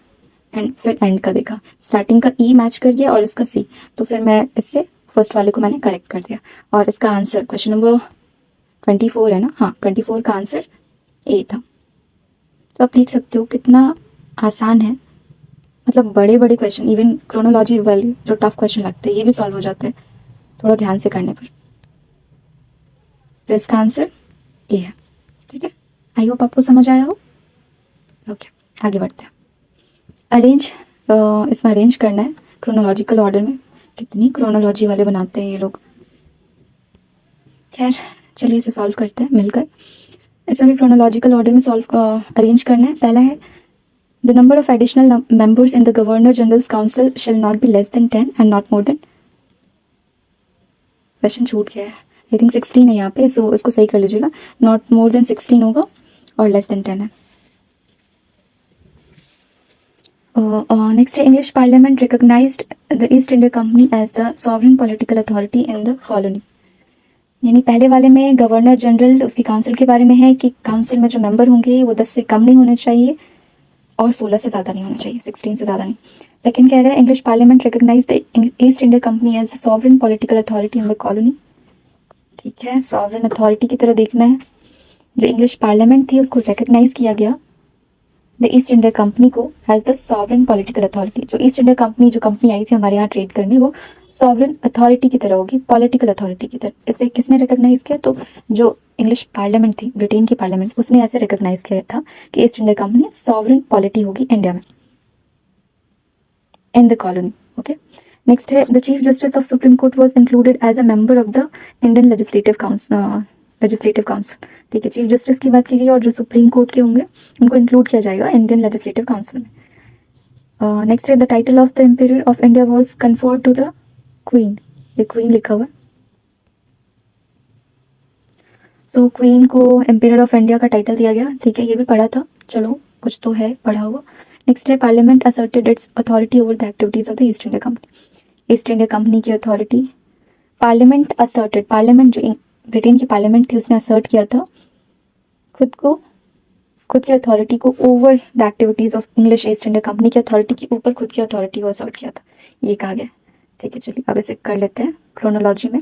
एंड फिर एंड का देखा, स्टार्टिंग का ई मैच कर गया और इसका सी, तो फिर मैं इससे फर्स्ट वाले को मैंने करेक्ट कर दिया, और इसका आंसर क्वेश्चन नंबर 24 है ना, हाँ 24 का आंसर ए था। तो आप देख सकते हो कितना आसान है, मतलब बड़े बड़े क्वेश्चन, इवन क्रोनोलॉजी वाले जो टफ क्वेश्चन लगते हैं ये भी सॉल्व हो जाते हैं थोड़ा ध्यान से करने पर। तो इसका आंसर ए है। आई होप आपको समझ आया हो। ओके, आगे बढ़ते हैं। अरेंज, इसमें अरेंज करना है क्रोनोलॉजिकल ऑर्डर में। कितनी क्रोनोलॉजी वाले बनाते हैं ये लोग। खैर चलिए इसे सॉल्व करते हैं मिलकर। इसमें भी क्रोनोलॉजिकल ऑर्डर में सॉल्व अरेंज करना है। पहला है the number of additional members in the governor generals council shall not be less than 10 and not more than, question छूट गया है, आई थिंक 16 है यहाँ पे, सो इसको सही कर लीजिएगा। नॉट मोर देन 16 होगा और लेस देन 10 है। नेक्स्ट है English parliament recognized the East India company as the sovereign political authority in the colony. यानी पहले वाले में गवर्नर जनरल उसकी काउंसिल के बारे में है कि काउंसिल में जो मेंबर होंगे वो 10 से कम नहीं होने चाहिए और 16 से ज़्यादा नहीं होना चाहिए, 16 से ज़्यादा नहीं। सेकंड कह रहा है English parliament recognize the East India company as the sovereign political authority in the colony. ठीक है, सॉवरेन अथॉरिटी की तरह देखना है। जो इंग्लिश पार्लियामेंट थी उसको रिकॉग्नाइज किया गया द ईस्ट इंडिया कंपनी को as the sovereign political authority. जो ईस्ट इंडिया कंपनी जो कंपनी आई थी हमारे यहाँ ट्रेड करने, वो सॉवरेन अथॉरिटी की तरह होगी, पॉलिटिकल अथॉरिटी की तरह। इसे किसने रिकॉग्नाइज किया? तो जो इंग्लिश पार्लियामेंट थी, ब्रिटेन की पार्लियामेंट, उसने ऐसे रिकॉग्नाइज किया था कि East India Company sovereign polity होगी इंडिया में, in the colony. Okay, next है the chief justice of supreme court was included as a member of the Indian legislative council. ठीक है, चीफ जस्टिस की बात की गई और जो सुप्रीम कोर्ट के होंगे उनको इंक्लूड किया जाएगा इंडियन लेजिस्लेटिव काउंसिल में। नेक्स्ट है the title of the empire of India was conferred to the queen. ये क्वीन लिखा हुआ है, सो क्वीन को एम्पायर ऑफ इंडिया का टाइटल दिया गया। ठीक है, ये भी पढ़ा था, चलो कुछ तो है पढ़ा हुआ। नेक्स्ट है parliament asserted it's authority over the activities of the East India company. East India company की अथॉरिटी पार्लियामेंट असर्टेड, पार्लियामेंट जो ब्रिटेन की पार्लियामेंट थी उसने असर्ट किया था खुद की अथॉरिटी को over the activities of English east India company की अथॉरिटी के ऊपर खुद की अथॉरिटी को असर्ट किया था, ये कहा गया। ठीक है, चलिए अब इसे कर लेते हैं क्रोनोलॉजी में।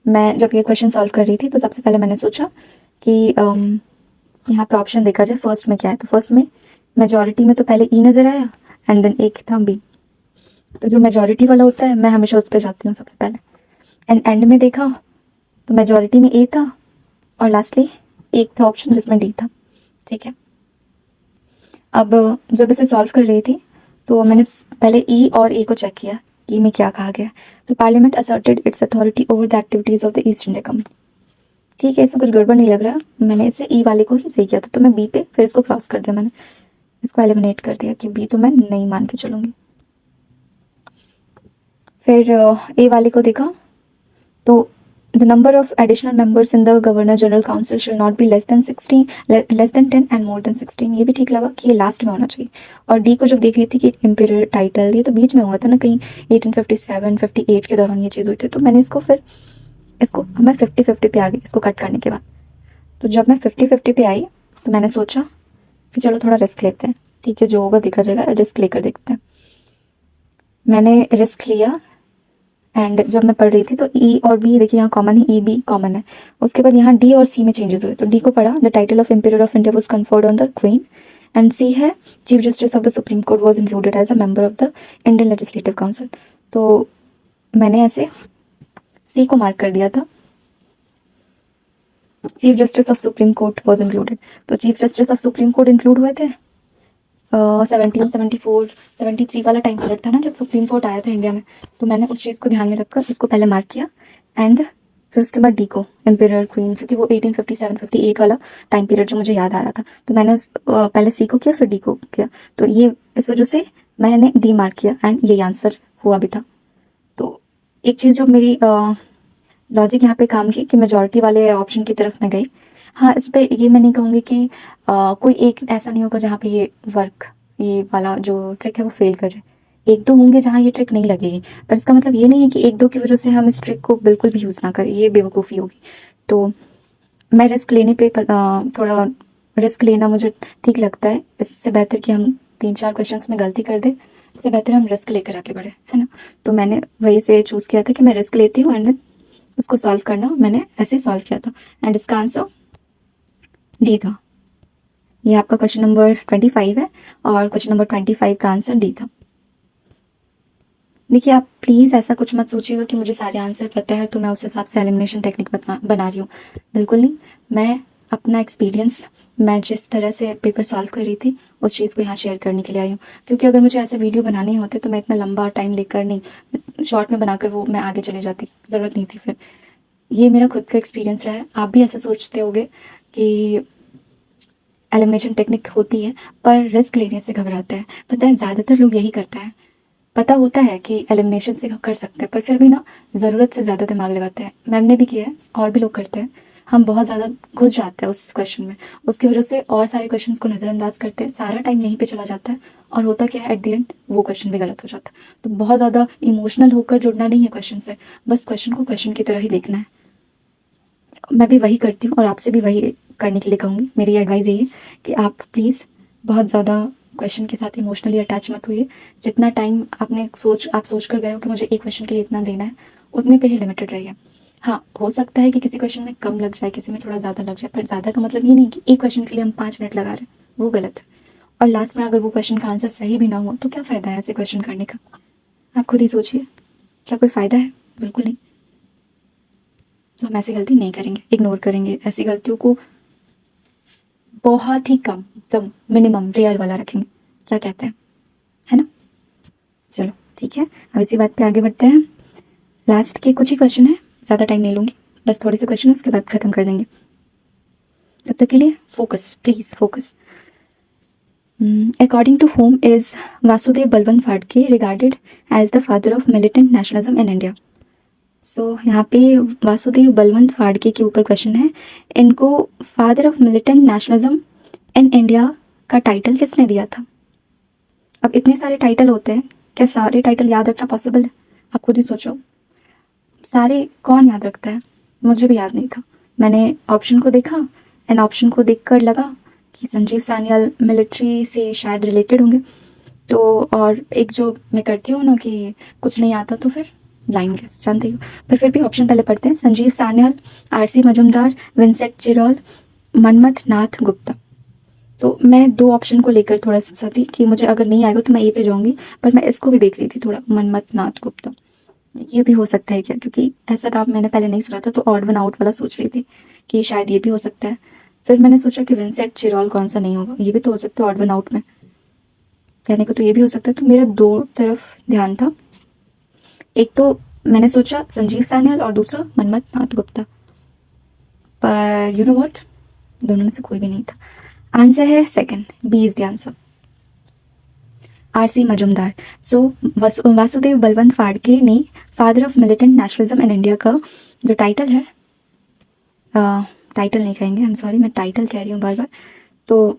मैं जब ये क्वेश्चन सॉल्व कर रही थी तो सबसे पहले मैंने सोचा कि यहाँ पे ऑप्शन देखा जाए फर्स्ट में क्या है। तो फर्स्ट में मेजॉरिटी में तो पहले ई नज़र आया एंड देन एक था बी। तो जो मेजॉरिटी वाला होता है मैं हमेशा उस पर जाती हूँ सबसे पहले। एंड में देखा तो मेजॉरिटी में ए था और लास्टली एक था ऑप्शन जिसमें डी था। ठीक है, अब जब इसे सॉल्व कर रही थी तो मैंने पहले ई और ए को चेक किया, ई में क्या कहा गया। तो parliament asserted it's authority over the activities of the East India company. ठीक है, इसमें कुछ गड़बड़ नहीं लग रहा, मैंने इसे ई वाले को ही सही किया था, तो मैं बी पे फिर इसको क्रॉस कर दिया, मैंने इसको एलिमिनेट कर दिया कि बी तो मैं नहीं मान के चलूँगी। फिर ए वाले को देखा तो the number of additional members in the governor general council shall not be less than 10 and more than 16, ये भी ठीक लगा कि ये लास्ट में होना चाहिए। और डी को जब देख रही थी कि इम्पीरियल टाइटल, ये तो बीच में हुआ था ना, कहीं 1857 58 के दौरान ये चीज़ हुई थी। तो मैंने इसको मैं 50-50 पे आ गई इसको कट करने के बाद। तो जब मैं 50-50 पे आई तो मैंने सोचा कि चलो थोड़ा रिस्क लेते हैं। ठीक है, जो होगा देखा जाएगा, रिस्क लेकर देखते हैं। मैंने रिस्क लिया एंड जब मैं पढ़ रही थी तो ई और बी देखिए यहाँ कॉमन है, ई बी कॉमन है। उसके बाद यहाँ डी और सी में चेंजेस हुए, तो डी को पढ़ा the title of empire of India was conferred on the queen. And C है chief justice of the supreme court was included as a member of the Indian legislative council. तो मैंने ऐसे C को mark कर दिया था, chief justice of supreme court was included. तो chief justice of supreme court include हुए थे 1774-73 वाला टाइम पीरियड था ना जब सुप्रीम कोर्ट आया था इंडिया में। तो मैंने उस चीज़ को ध्यान में रखकर इसको पहले मार्क किया एंड फिर उसके बाद डी को एम्पायर क्वीन, क्योंकि वो 1857-58 वाला टाइम पीरियड जो मुझे याद आ रहा था। तो मैंने पहले सी को किया फिर डी को किया, तो ये इस वजह से मैंने डी मार्क किया एंड ये आंसर हुआ भी था। तो एक चीज़ जो मेरी लॉजिक यहाँ पे काम की कि मेजॉरिटी वाले ऑप्शन की तरफ मैं गई। हाँ, इस पर ये मैं नहीं कहूँगी कि कोई एक ऐसा नहीं होगा जहाँ पे ये वाला जो ट्रिक है वो फेल कर जाए। एक दो होंगे जहाँ ये ट्रिक नहीं लगेगी, पर इसका मतलब ये नहीं है कि एक दो की वजह से हम इस ट्रिक को बिल्कुल भी यूज़ ना करें, ये बेवकूफ़ी होगी। तो मैं रिस्क लेने पे थोड़ा रिस्क लेना मुझे ठीक लगता है। इससे बेहतर कि हम 3-4 क्वेश्चन में गलती कर दें, इससे बेहतर हम रिस्क लेकर आगे बढ़े, है ना। तो मैंने वही से चूज़ किया था कि मैं रिस्क लेती हूँ एंड देन उसको सॉल्व करना, मैंने ऐसे सॉल्व किया था एंड इसका आंसर डी था। ये आपका क्वेश्चन नंबर 25 है और क्वेश्चन नंबर 25 का आंसर डी था। देखिए, आप प्लीज़ ऐसा कुछ मत सोचिएगा कि मुझे सारे आंसर पता है तो मैं उस हिसाब से एलिमिनेशन टेक्निक बना रही हूँ, बिल्कुल नहीं। मैं अपना एक्सपीरियंस, मैं जिस तरह से पेपर सॉल्व कर रही थी उस चीज़ को यहाँ शेयर करने के लिए आई हूँ। क्योंकि अगर मुझे ऐसे वीडियो बनाने होते तो मैं इतना लंबा टाइम लेकर नहीं, शॉर्ट में बनाकर वो मैं आगे चली जाती, ज़रूरत नहीं थी फिर। ये मेरा खुद का एक्सपीरियंस रहा है। आप भी ऐसा सोचते होगे कि एलिमिनेशन टेक्निक होती है पर रिस्क लेने से घबराते हैं। पता है ज़्यादातर लोग यही करते हैं, पता होता है कि एलिमिनेशन से कर सकते हैं पर फिर भी ना ज़रूरत से ज़्यादा दिमाग लगाते हैं। मैंने भी किया है और भी लोग करते हैं। हम बहुत ज़्यादा घुस जाते हैं उस क्वेश्चन में, उसकी वजह से और सारे क्वेश्चंस को नज़रअंदाज करते हैं, सारा टाइम यहीं पे चला जाता है और होता क्या है एट द एंड वो क्वेश्चन भी गलत हो जाता है। तो बहुत ज़्यादा इमोशनल होकर जुड़ना नहीं है क्वेश्चन से, बस क्वेश्चन को क्वेश्चन की तरह ही देखना है। मैं भी वही करती हूँ और आपसे भी वही करने के लिए कहूँगी। मेरी एडवाइस यही है कि आप प्लीज़ बहुत ज़्यादा क्वेश्चन के साथ इमोशनली अटैच मत हुइए। जितना टाइम आप सोच कर गए हो कि मुझे एक क्वेश्चन के लिए इतना देना है, उतने पे ही लिमिटेड रहिए। हाँ, हो सकता है कि किसी क्वेश्चन में कम लग जाए, किसी में थोड़ा ज़्यादा लग जाए, पर ज़्यादा का मतलब ये नहीं कि एक क्वेश्चन के लिए हम 5 मिनट लगा रहे हैं, वो गलत है। और लास्ट में अगर वो क्वेश्चन का आंसर सही भी ना हो तो क्या फ़ायदा है ऐसे क्वेश्चन करने का? आप खुद ही सोचिए, क्या कोई फ़ायदा है? बिल्कुल नहीं। तो हम ऐसी गलती नहीं करेंगे, इग्नोर करेंगे, ऐसी गलतियों को बहुत ही कम, एकदम मिनिमम रेयर वाला रखेंगे। क्या कहते हैं, है ना? चलो ठीक है, अब इसी बात पे आगे बढ़ते हैं। लास्ट के कुछ ही क्वेश्चन है, ज़्यादा टाइम नहीं लूँगी, बस थोड़े से क्वेश्चन उसके बाद ख़त्म कर देंगे। तब तक के लिए focus, please focus. According to whom is Vasudev Balwant Phadke regarded as the father of militant nationalism in India. So यहाँ पे वासुदेव बलवंत फाड़के के ऊपर क्वेश्चन है, इनको father of militant nationalism in India का टाइटल किसने दिया था? अब इतने सारे टाइटल होते हैं, क्या सारे टाइटल याद रखना पॉसिबल है? आप खुद ही सोचो, सारे कौन याद रखता है? मुझे भी याद नहीं था। मैंने ऑप्शन को देखा एंड ऑप्शन को देखकर लगा कि संजीव सान्याल मिलिट्री से शायद रिलेटेड होंगे। तो और एक जो मैं करती हूँ ना कि कुछ नहीं आता तो फिर ब्लाइंड गेस, जानते हो। पर फिर भी ऑप्शन पहले पढ़ते हैं। संजीव सान्याल, आरसी मजुमदार, विंसेंट चिरॉल, मनमथ नाथ गुप्ता। तो मैं 2 ऑप्शन को लेकर थोड़ा सा थी कि मुझे अगर नहीं आएगा तो मैं ए पे जाऊँगी, पर मैं इसको भी देख रही थी थोड़ा, मनमथ नाथ गुप्ता। ये भी हो सकता है क्या? क्योंकि ऐसा नाम मैंने पहले नहीं सुना था, तो ऑड वन आउट वाला सोच रही थी कि शायद ये भी हो सकता है। फिर मैंने सोचा कि विंसेंट चिरॉल कौन सा नहीं होगा, ये भी तो हो सकता है ऑड वन आउट में, कहने को तो ये भी हो सकता है। तो मेरा 2 तरफ ध्यान था, एक तो मैंने सोचा संजीव सान्याल और दूसरा मनमथ नाथ गुप्ता, पर यू नो व्हाट, दोनों में से कोई भी नहीं था। आंसर है second, B is the answer, RC Majumdar. So Vasudev Balwant Phadke ने father of militant nationalism in India का जो टाइटल है, टाइटल नहीं कहेंगे, आई एम सॉरी, मैं टाइटल कह रही हूँ बार बार, तो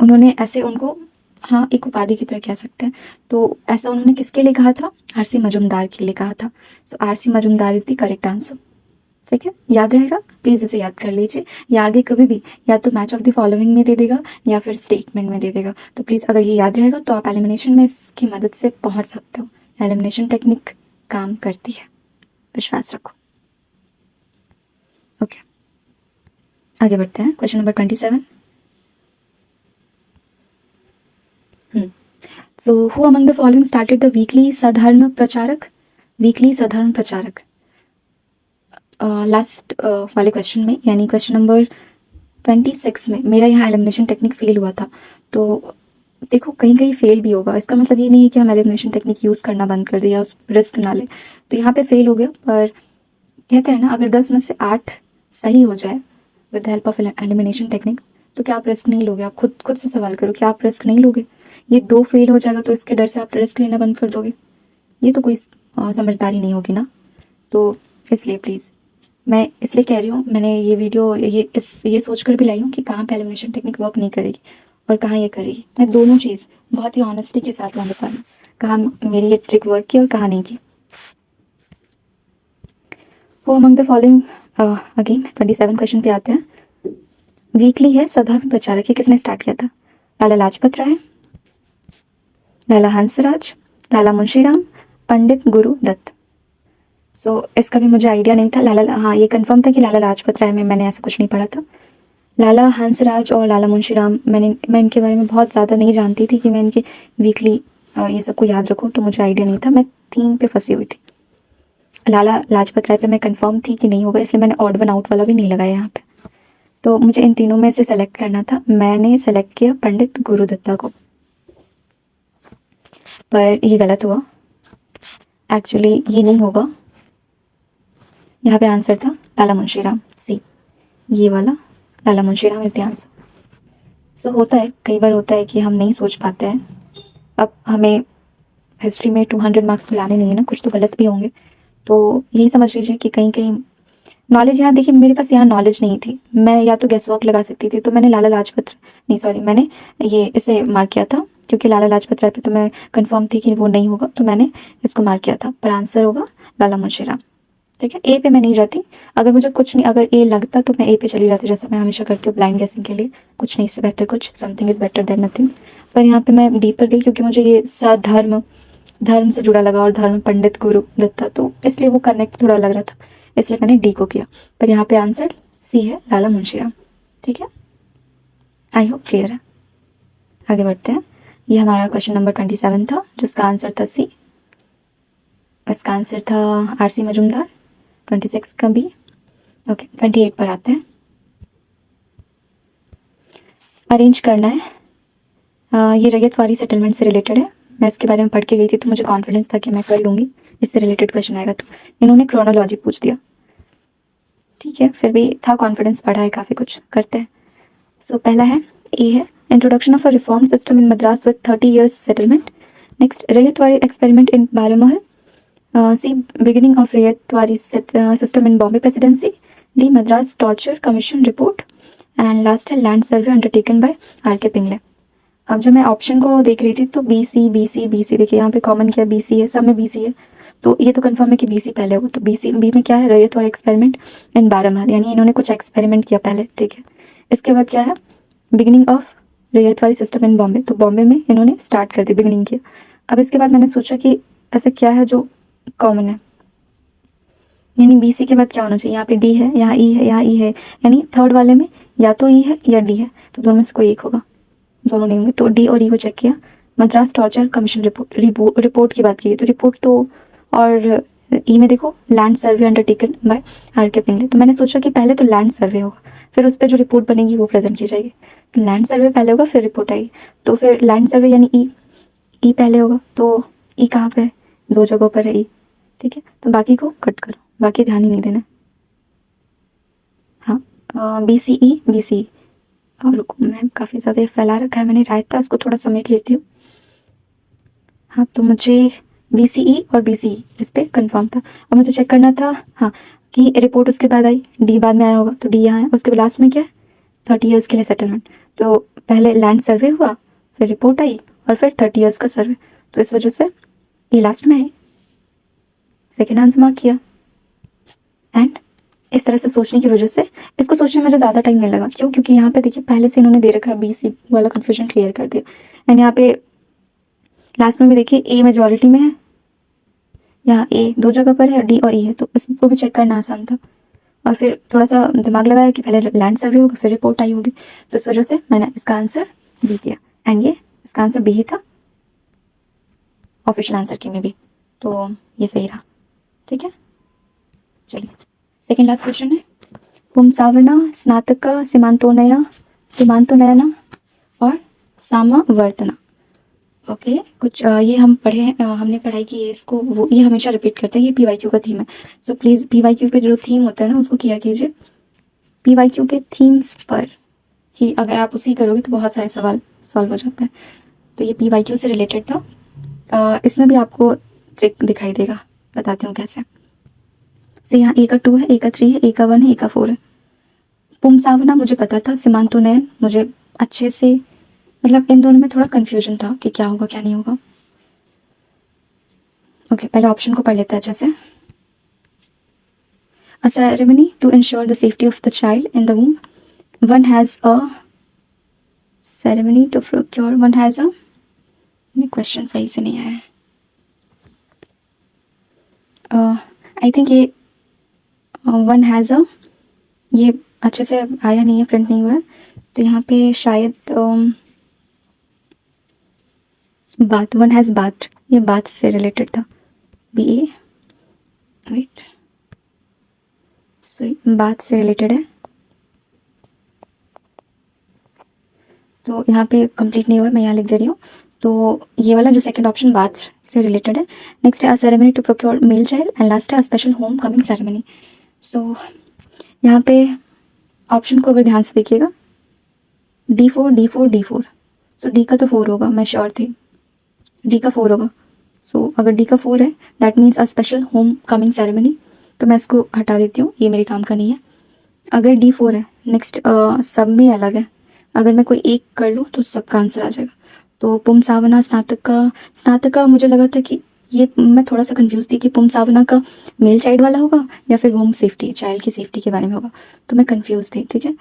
उन्होंने ऐसे उनको, हाँ, एक उपाधि की तरह कह सकते हैं। तो ऐसा उन्होंने किसके लिए कहा था? आरसी मजुमदार के लिए कहा था। So RC Majumdar is the correct answer. ठीक है, याद रहेगा, प्लीज़ इसे याद कर लीजिए, या आगे कभी भी या तो मैच ऑफ द फॉलोइंग में दे देगा या फिर स्टेटमेंट में दे देगा। तो प्लीज़ अगर ये याद रहेगा तो आप एलिमिनेशन में इसकी मदद से पहुंच सकते हो। एलिमिनेशन टेक्निक काम करती है, विश्वास रखो। ओके, आगे बढ़ते हैं। Question number 27। So who among the following started the weekly Sadharm Pracharak? Weekly Sadharm प्रचारक, लास्ट वाले क्वेश्चन में, यानी क्वेश्चन नंबर 26 में मेरा यहाँ एलिमिनेशन टेक्निक फेल हुआ था। तो देखो, कहीं कहीं फेल भी होगा, इसका मतलब ये नहीं है कि हम एलिमिनेशन टेक्निक यूज़ करना बंद कर दिया, उस रिस्क ना ले। तो यहाँ पे फेल हो गया, पर कहते हैं ना, अगर 10 में से 8 सही हो जाए with help of elimination technique, तो क्या आप रिस्क नहीं लोगे? आप खुद से सवाल करो, क्या आप रिस्क नहीं लोगे? ये 2 फेल हो जाएगा तो इसके डर से आप रिस्क लेना बंद कर दोगे? ये तो कोई समझदारी नहीं होगी ना। तो इसलिए प्लीज़, मैं इसलिए कह रही हूँ, मैंने ये वीडियो ये सोच कर भी लाई हूँ कि कहाँ पे एलिमिनेशन टेक्निक वर्क नहीं करेगी और कहाँ ये करेगी। मैं दोनों चीज़ बहुत ही ऑनेस्टी के साथ वहाँ बता रही हूँ, कहाँ मेरी ये ट्रिक वर्क की और कहाँ नहीं की। वो among the following, again 27 question पे आते हैं। वीकली है सधर्म प्रचारक, ये किसने स्टार्ट किया था? लाला लाजपत राय, लाला हंसराज, लाला मुंशीराम, पंडित गुरु दत्त। सो इसका भी मुझे आइडिया नहीं था। हाँ, ये कंफर्म था कि लाला लाजपत राय में मैंने ऐसा कुछ नहीं पढ़ा था। लाला हंसराज और लाला मुंशीराम, मैं इनके बारे में बहुत ज़्यादा नहीं जानती थी कि मैं इनके वीकली ये सबको याद रखूँ, तो मुझे आइडिया नहीं था। मैं 3 पे फंसी हुई थी। लाला लाजपत राय पे मैं कंफर्म थी कि नहीं होगा, इसलिए मैंने ऑड वन आउट वाला भी नहीं लगाया यहाँ पे। तो मुझे इन तीनों में से सेलेक्ट करना था। मैंने सेलेक्ट किया पंडित गुरुदत्ता को, पर ये गलत हुआ। एक्चुअली ये नहीं होगा, यहाँ पे आंसर था लाला मुंशीराम, सी, ये वाला लाला मुंशीराम इज द आंसर। सो होता है, कई बार होता है कि हम नहीं सोच पाते हैं। अब हमें हिस्ट्री में 200 मार्क्स तो लाने नहीं है ना, कुछ तो गलत भी होंगे। तो यही समझ लीजिए कि कहीं कहीं नॉलेज, यहाँ देखिए मेरे पास यहाँ नॉलेज नहीं थी, मैं या तो गेस वर्क लगा सकती थी। तो मैंने लाला लाजपत, नहीं सॉरी, मैंने ये इसे मार्क किया था क्योंकि लाला लाजपत राय पे तो मैं कंफर्म थी कि वो नहीं होगा, तो मैंने इसको मार्क किया था। पर आंसर होगा लाला मुंशीराम। ठीक है, ए पे मैं नहीं जाती। अगर मुझे कुछ नहीं, अगर ए लगता तो मैं ए पे चली जाती, जैसे मैं हमेशा करती हूँ ब्लाइंड गेसिंग के लिए, कुछ नहीं इससे बेहतर कुछ, something is better than nothing. पर यहाँ पे मैं डी पर गई क्योंकि मुझे ये धर्म, धर्म से जुड़ा लगा, और धर्म पंडित गुरु दत्ता, तो इसलिए वो कनेक्ट थोड़ा लग रहा था, इसलिए मैंने डी को किया। पर यहाँ पे आंसर सी है, लाला मुंशीराम। ठीक है, आई होप क्लियर है। आगे बढ़ते हैं। ये हमारा क्वेश्चन नंबर 27 था, जिसका आंसर था सी। इसका आंसर था आरसी मजूमदार। 26 का बी। ओके, 28 पर आते हैं। अरेंज करना है। ये रैयतवाड़ी सेटलमेंट से रिलेटेड है। मैं इसके बारे में पढ़ के गई थी, तो मुझे कॉन्फिडेंस था कि मैं कर लूँगी, इससे रिलेटेड क्वेश्चन आएगा। तो इन्होंने क्रोनोलॉजी पूछ दिया, ठीक है, फिर भी था कॉन्फिडेंस, पढ़ा है काफ़ी कुछ, करते हैं। सो पहला है, ए है, introduction of a reform system in Madras with 30 years settlement. Next, Ryotwari experiment in Baramahal. C, beginning of Ryotwari system in Bombay presidency. D, Madras torture commission report. And last है, land survey undertaken by R K Pingle. अब जब मैं option को देख रही थी तो B C B C B C, देखिए यहाँ पे कॉमन क्या बी सी है, सब में बी सी है, तो ये तो कंफर्म है कि बी सी पहले होगा। तो बी सी, बी में क्या है, रैयतवाड़ी एक्सपेरिमेंट इन बारामहल, यानी इन्होंने कुछ एक्सपेरिमेंट किया पहले। ठीक है, इसके बाद क्या है, beginning of Ryotwari system in Bombay, तो बॉम्बे में इन्होंने स्टार्ट कर दी, बिगिनिंग किया। अब इसके बाद मैंने सोचा कि ऐसा क्या है जो कॉमन है, यानी बी सी के बाद क्या होना चाहिए, यहाँ पे डी है, यहाँ ई है, यहाँ ई है, यानी थर्ड वाले में या तो ई है या डी है, तो दोनों में से कोई एक होगा, दोनों नहीं होंगे। तो डी और ई को चेक किया। मद्रास टॉर्चर कमीशन रिपोर्ट की बात की, तो रिपोर्ट तो, और ई में देखो land survey undertaken by R K Pingle, तो मैंने सोचा कि पहले तो लैंड सर्वे होगा, फिर उस पर जो रिपोर्ट बनेगी वो प्रेजेंट की जाएगी। तो लैंड सर्वे पहले होगा, फिर रिपोर्ट आएगी, तो फिर लैंड सर्वे यानी ई पहले होगा, तो ई कहाँ पे है, दो जगहों पर है ई। ठीक है, तो बाकी को कट करो, बाकी ध्यान ही नहीं देना। हाँ, B C E B C, और रुको, मैं काफ़ी ज़्यादा फैला रखा है मैंने रायता, उसको थोड़ा समेट लेती हूँ। हाँ, तो मुझे बी सी ई और बी सी ई इस पर कन्फर्म था। अब मुझे चेक करना था, हाँ, कि रिपोर्ट उसके बाद आई, डी बाद में आया होगा, तो डी यहाँ है। उसके लास्ट में क्या है, 30 years के लिए सेटलमेंट, तो पहले लैंड सर्वे हुआ, फिर रिपोर्ट आई, और फिर 30 years का सर्वे, तो इस वजह से ये लास्ट में है, सेकेंड आंसर मार्क किया। एंड इस तरह से सोचने की वजह से, इसको सोचने में मुझे ज़्यादा टाइम नहीं लगा, क्यों, क्योंकि यहाँ पे देखिए पहले से इन्होंने दे रखा है, बी सी वाला कन्फ्यूजन क्लियर कर दिया। एंड यहाँ पे लास्ट में भी देखिए ए मेजॉरिटी में है, यहाँ ए दो जगह पर है, डी और ई है, तो इसको भी चेक करना आसान था। और फिर थोड़ा सा दिमाग लगाया कि पहले लैंड सर्वे होगा, फिर रिपोर्ट आई होगी, तो इस वजह से मैंने इसका आंसर बी किया। एंड ये इसका आंसर बी ही था ऑफिशियल आंसर की में भी, तो ये सही रहा। ठीक है, चलिए सेकेंड लास्ट क्वेश्चन है, पुंसावना स्नातक सीमांतोनयना और सामावर्तना। ओके, कुछ ये हम पढ़े हैं, हमने पढ़ाई की है इसको, वो ये हमेशा रिपीट करते हैं, ये पीवाईक्यू का थीम है। सो प्लीज़ पीवाईक्यू पे जो थीम होता है ना उसको किया कीजिए, पीवाईक्यू के थीम्स पर ही अगर आप उसी करोगे तो बहुत सारे सवाल सॉल्व हो जाते हैं। तो ये पीवाईक्यू से रिलेटेड था। इसमें भी आपको ट्रिक दिखाई देगा, बताती हूँ कैसे। से यहाँ ए का 2 है, ए का 3 है, ए का 1 है, ए का 4 है। पुंसावना मुझे पता था, सीमांतोनयन मुझे अच्छे से, मतलब इन दोनों में थोड़ा कंफ्यूजन था कि क्या होगा क्या नहीं होगा। ओके, पहले ऑप्शन को पढ़ लेते हैं अच्छे से। A ceremony to ensure the safety of the child in the womb. One has a ceremony to procure. One has a, ये क्वेश्चन सही से नहीं आया है। आई थिंक ये वन हैज़ अ, ये अच्छे से आया नहीं है, प्रिंट नहीं हुआ है, तो यहाँ पे शायद बात, वन हैज़ बात, ये बात से रिलेटेड था, बी ए, राइट, सो बात से रिलेटेड है। तो यहाँ पे कंप्लीट नहीं हुआ, मैं यहाँ लिख दे रही हूँ। तो ये वाला जो सेकंड ऑप्शन बात से रिलेटेड है। नेक्स्ट है a ceremony to procure male child and last है a special homecoming ceremony. So यहाँ पे ऑप्शन को अगर ध्यान से देखिएगा, D4 D4 D4, सो डी का तो 4 होगा, मैं श्योर थी डी का 4 होगा। सो अगर डी का 4 है that means a special homecoming ceremony, तो मैं इसको हटा देती हूँ, ये मेरे काम का नहीं है। अगर D4 है, नेक्स्ट सब में अलग है, अगर मैं कोई एक कर लूँ तो सबका आंसर आ जाएगा। तो पुम सावना स्नातक का मुझे लगा था कि ये, मैं थोड़ा सा कंफ्यूज थी कि पुम सावना का मेल चाइल्ड वाला होगा या फिर होम सेफ्टी, चाइल्ड की सेफ्टी के बारे में होगा, तो मैं कंफ्यूज थी। ठीक है,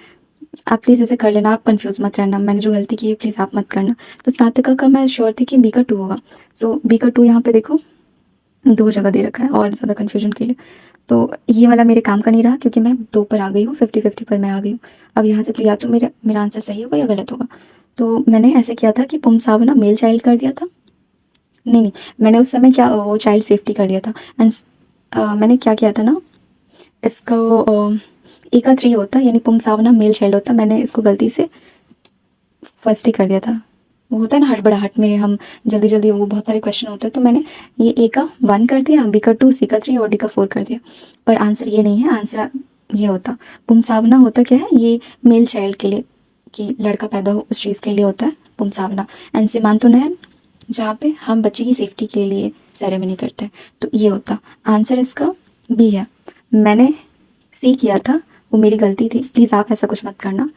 आप प्लीज़ ऐसे कर लेना, आप कंफ्यूज मत रहना, मैंने जो गलती की है प्लीज़ आप मत करना। तो स्नातका का मैं श्योर थी कि बी का 2 होगा। सो बी का 2 यहाँ पे देखो 2 जगह दे रखा है और ज़्यादा कन्फ्यूजन के लिए। तो ये वाला मेरे काम का नहीं रहा क्योंकि मैं 2 पर आ गई हूँ, 50-50 पर मैं आ गई हूँ। अब यहाँ से तो या तो मेरा आंसर सही होगा या गलत होगा। तो मैंने ऐसे किया था कि पुम सावना मेल चाइल्ड कर दिया था, नहीं मैंने उस समय क्या वो चाइल्ड सेफ्टी कर दिया था। एंड मैंने क्या किया था ना, इसको ए का 3 होता यानी पुम सावना मेल चाइल्ड होता, मैंने इसको गलती से फर्स्ट ही कर दिया था। वो होता है ना हड़बड़ाहट में हम जल्दी जल्दी, वो बहुत सारे क्वेश्चन होते हैं, तो मैंने ये ए का 1 कर दिया, बी का 2, सी का 3 और डी का 4 कर दिया। पर आंसर ये नहीं है, आंसर ये होता पुमसावना होता क्या है, ये मेल चाइल्ड के लिए कि लड़का पैदा हो उस चीज़ के लिए होता है पुमसावना। एंड सीमांतु नयन जहाँ पे हम बच्चे की सेफ्टी के लिए सेरेमनी करते हैं, तो ये होता आंसर इसका बी है। मैंने सी किया था, वो मेरी गलती थी, प्लीज़ आप ऐसा कुछ मत करना।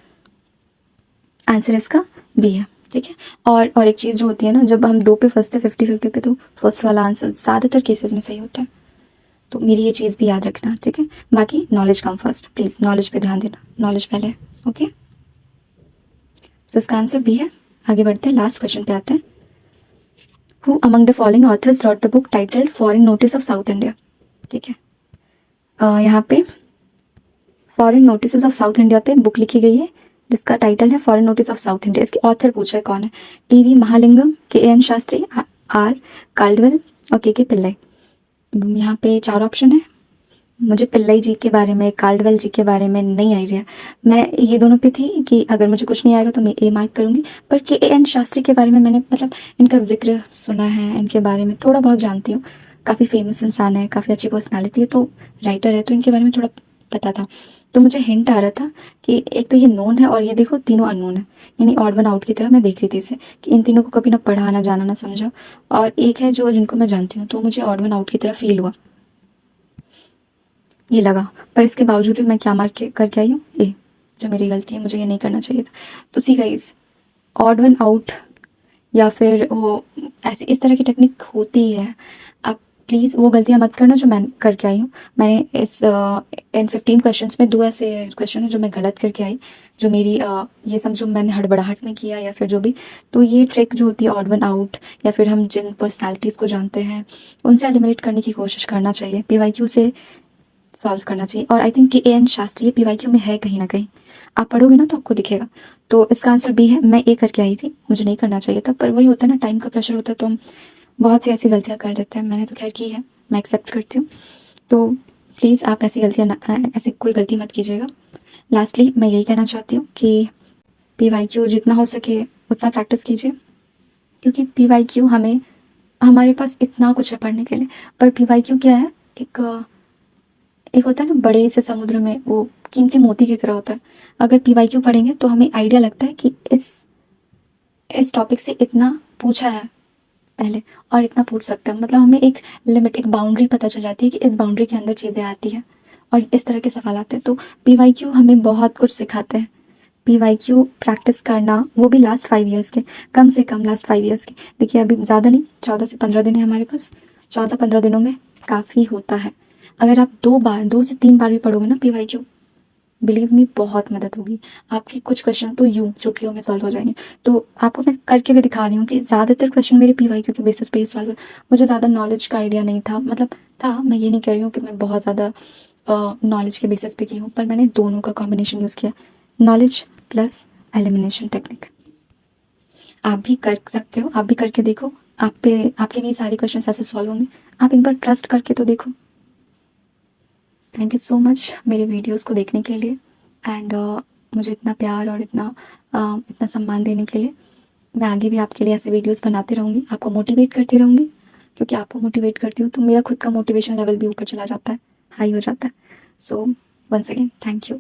आंसर इसका बी है। ठीक है, और एक चीज़ जो होती है ना, जब हम 2 पे फंसते 50-50 पे, तो फर्स्ट वाला आंसर ज़्यादातर केसेस में सही होता है। तो मेरी ये चीज़ भी याद रखना। ठीक है, बाकी knowledge come first, please knowledge पे ध्यान देना, नॉलेज पहले। ओके, सो इसका आंसर बी है। आगे बढ़ते हैं, लास्ट क्वेश्चन पे आते हैं। Who among the following authors wrote the book titled foreign notice of South India. ठीक है, यहाँ पे foreign notice of South India पे बुक लिखी गई है जिसका टाइटल है foreign notice of South India. इसके ऑथर पूछा है कौन है, TV Mahalingam, KN Shastri, R Caldwell और के पिल्लाई। यहाँ पे 4 ऑप्शन है। मुझे पिल्लाई जी के बारे में, काल्डवेल जी के बारे में नहीं आइडिया। मैं ये दोनों पे थी कि अगर मुझे कुछ नहीं आएगा तो मैं ए मार्क करूँगी। पर KN शास्त्री के बारे में मैंने मतलब इनका जिक्र सुना है, इनके बारे में थोड़ा बहुत जानती हूँ। काफ़ी फेमस इंसान है, काफ़ी अच्छी पर्सनालिटी है, तो राइटर है, तो इनके बारे में थोड़ा पता था। तो मुझे हिंट आ रहा था कि एक तो ये नोन है और ये देखो तीनों अननोन है, यानी ऑड वन आउट की तरह मैं देख रही थी इसे कि इन तीनों को कभी ना पढ़ा, ना जाना, ना समझा, और एक है जो जिनको मैं जानती हूँ, तो मुझे ऑड वन आउट की तरह फील हुआ, ये लगा। पर इसके बावजूद भी मैं क्या मार्क करके आई हूँ, ए, जो मेरी गलती है, मुझे ये नहीं करना चाहिए था। तो see guys, odd one out या फिर वो ऐसी इस तरह की टेक्निक होती है, आप प्लीज़ वो गलतियाँ मत करना जो मैं करके आई हूँ। मैंने इस इन 15 क्वेश्चंस में 2 ऐसे क्वेश्चन हैं जो मैं गलत करके आई, जो मेरी ये समझो मैंने हड़बड़ाहट में किया या फिर जो भी। तो ये ट्रिक जो होती है ऑड वन आउट, या फिर हम जिन पर्सनैलिटीज़ को जानते हैं उनसे एलिमिनेट करने की कोशिश करना चाहिए, PYQ से सॉल्व करना चाहिए। और I think KN Shastri PYQ में है कहीं ना कहीं, आप पढ़ोगे ना तो आपको दिखेगा। तो इसका आंसर बी है। मैं ए करके आई थी, मुझे नहीं करना चाहिए था, पर वही होता है ना, टाइम का प्रेशर होता है तो हम बहुत सी ऐसी गलतियाँ कर देते हैं। मैंने तो खैर की है, मैं एक्सेप्ट करती हूँ। तो प्लीज़ आप ऐसी गलतियाँ ना, ऐसी कोई गलती मत कीजिएगा। लास्टली मैं यही कहना चाहती हूँ कि PYQ जितना हो सके उतना प्रैक्टिस कीजिए, क्योंकि PYQ हमें, हमारे पास इतना कुछ है पढ़ने के लिए, पर PYQ क्या है, एक होता है ना बड़े से समुद्र में वो कीमती मोती की तरह होता है। अगर PYQ पढ़ेंगे तो हमें आइडिया लगता है कि इस टॉपिक से इतना पूछा है पहले और इतना पूछ सकते हैं, मतलब हमें एक लिमिट, एक बाउंड्री पता चल जाती है कि इस बाउंड्री के अंदर चीज़ें आती हैं और इस तरह के सवाल आते हैं। तो PYQ हमें बहुत कुछ सिखाते हैं। PYQ प्रैक्टिस करना, वो भी लास्ट 5 ईयर्स के, कम से कम लास्ट 5 ईयर्स के। देखिए अभी ज़्यादा नहीं, 14 से 15 दिन है हमारे पास, 14-15 दिनों में काफ़ी होता है। अगर आप 2 से 3 बार भी पढ़ोगे ना PYQ, बिलीव मी बहुत मदद होगी। आपके कुछ क्वेश्चन तो यूँ चुटकियों में सॉल्व हो जाएंगे। तो आपको मैं करके भी दिखा रही हूँ कि ज़्यादातर क्वेश्चन मेरे PYQ के बेसिस पे ही सॉल्व हुए। मुझे ज़्यादा नॉलेज का आइडिया नहीं था, मतलब था, मैं ये नहीं कह रही हूँ कि मैं बहुत ज़्यादा नॉलेज के बेसिस पे की हूँ, पर मैंने दोनों का कॉम्बिनेशन यूज़ किया, नॉलेज प्लस एलिमिनेशन टेक्निक। आप भी कर सकते हो, आप भी करके देखो, आपके भी सारे क्वेश्चन ऐसे सॉल्व होंगे। आप एक बार ट्रस्ट करके तो देखो। थैंक यू सो मच मेरे वीडियोस को देखने के लिए। एंड मुझे इतना प्यार और इतना सम्मान देने के लिए। मैं आगे भी आपके लिए ऐसे वीडियोस बनाती रहूँगी, आपको मोटिवेट करती रहूँगी, क्योंकि आपको मोटिवेट करती हूँ तो मेरा खुद का मोटिवेशन लेवल भी ऊपर चला जाता है, हाई हो जाता है। So once again thank you.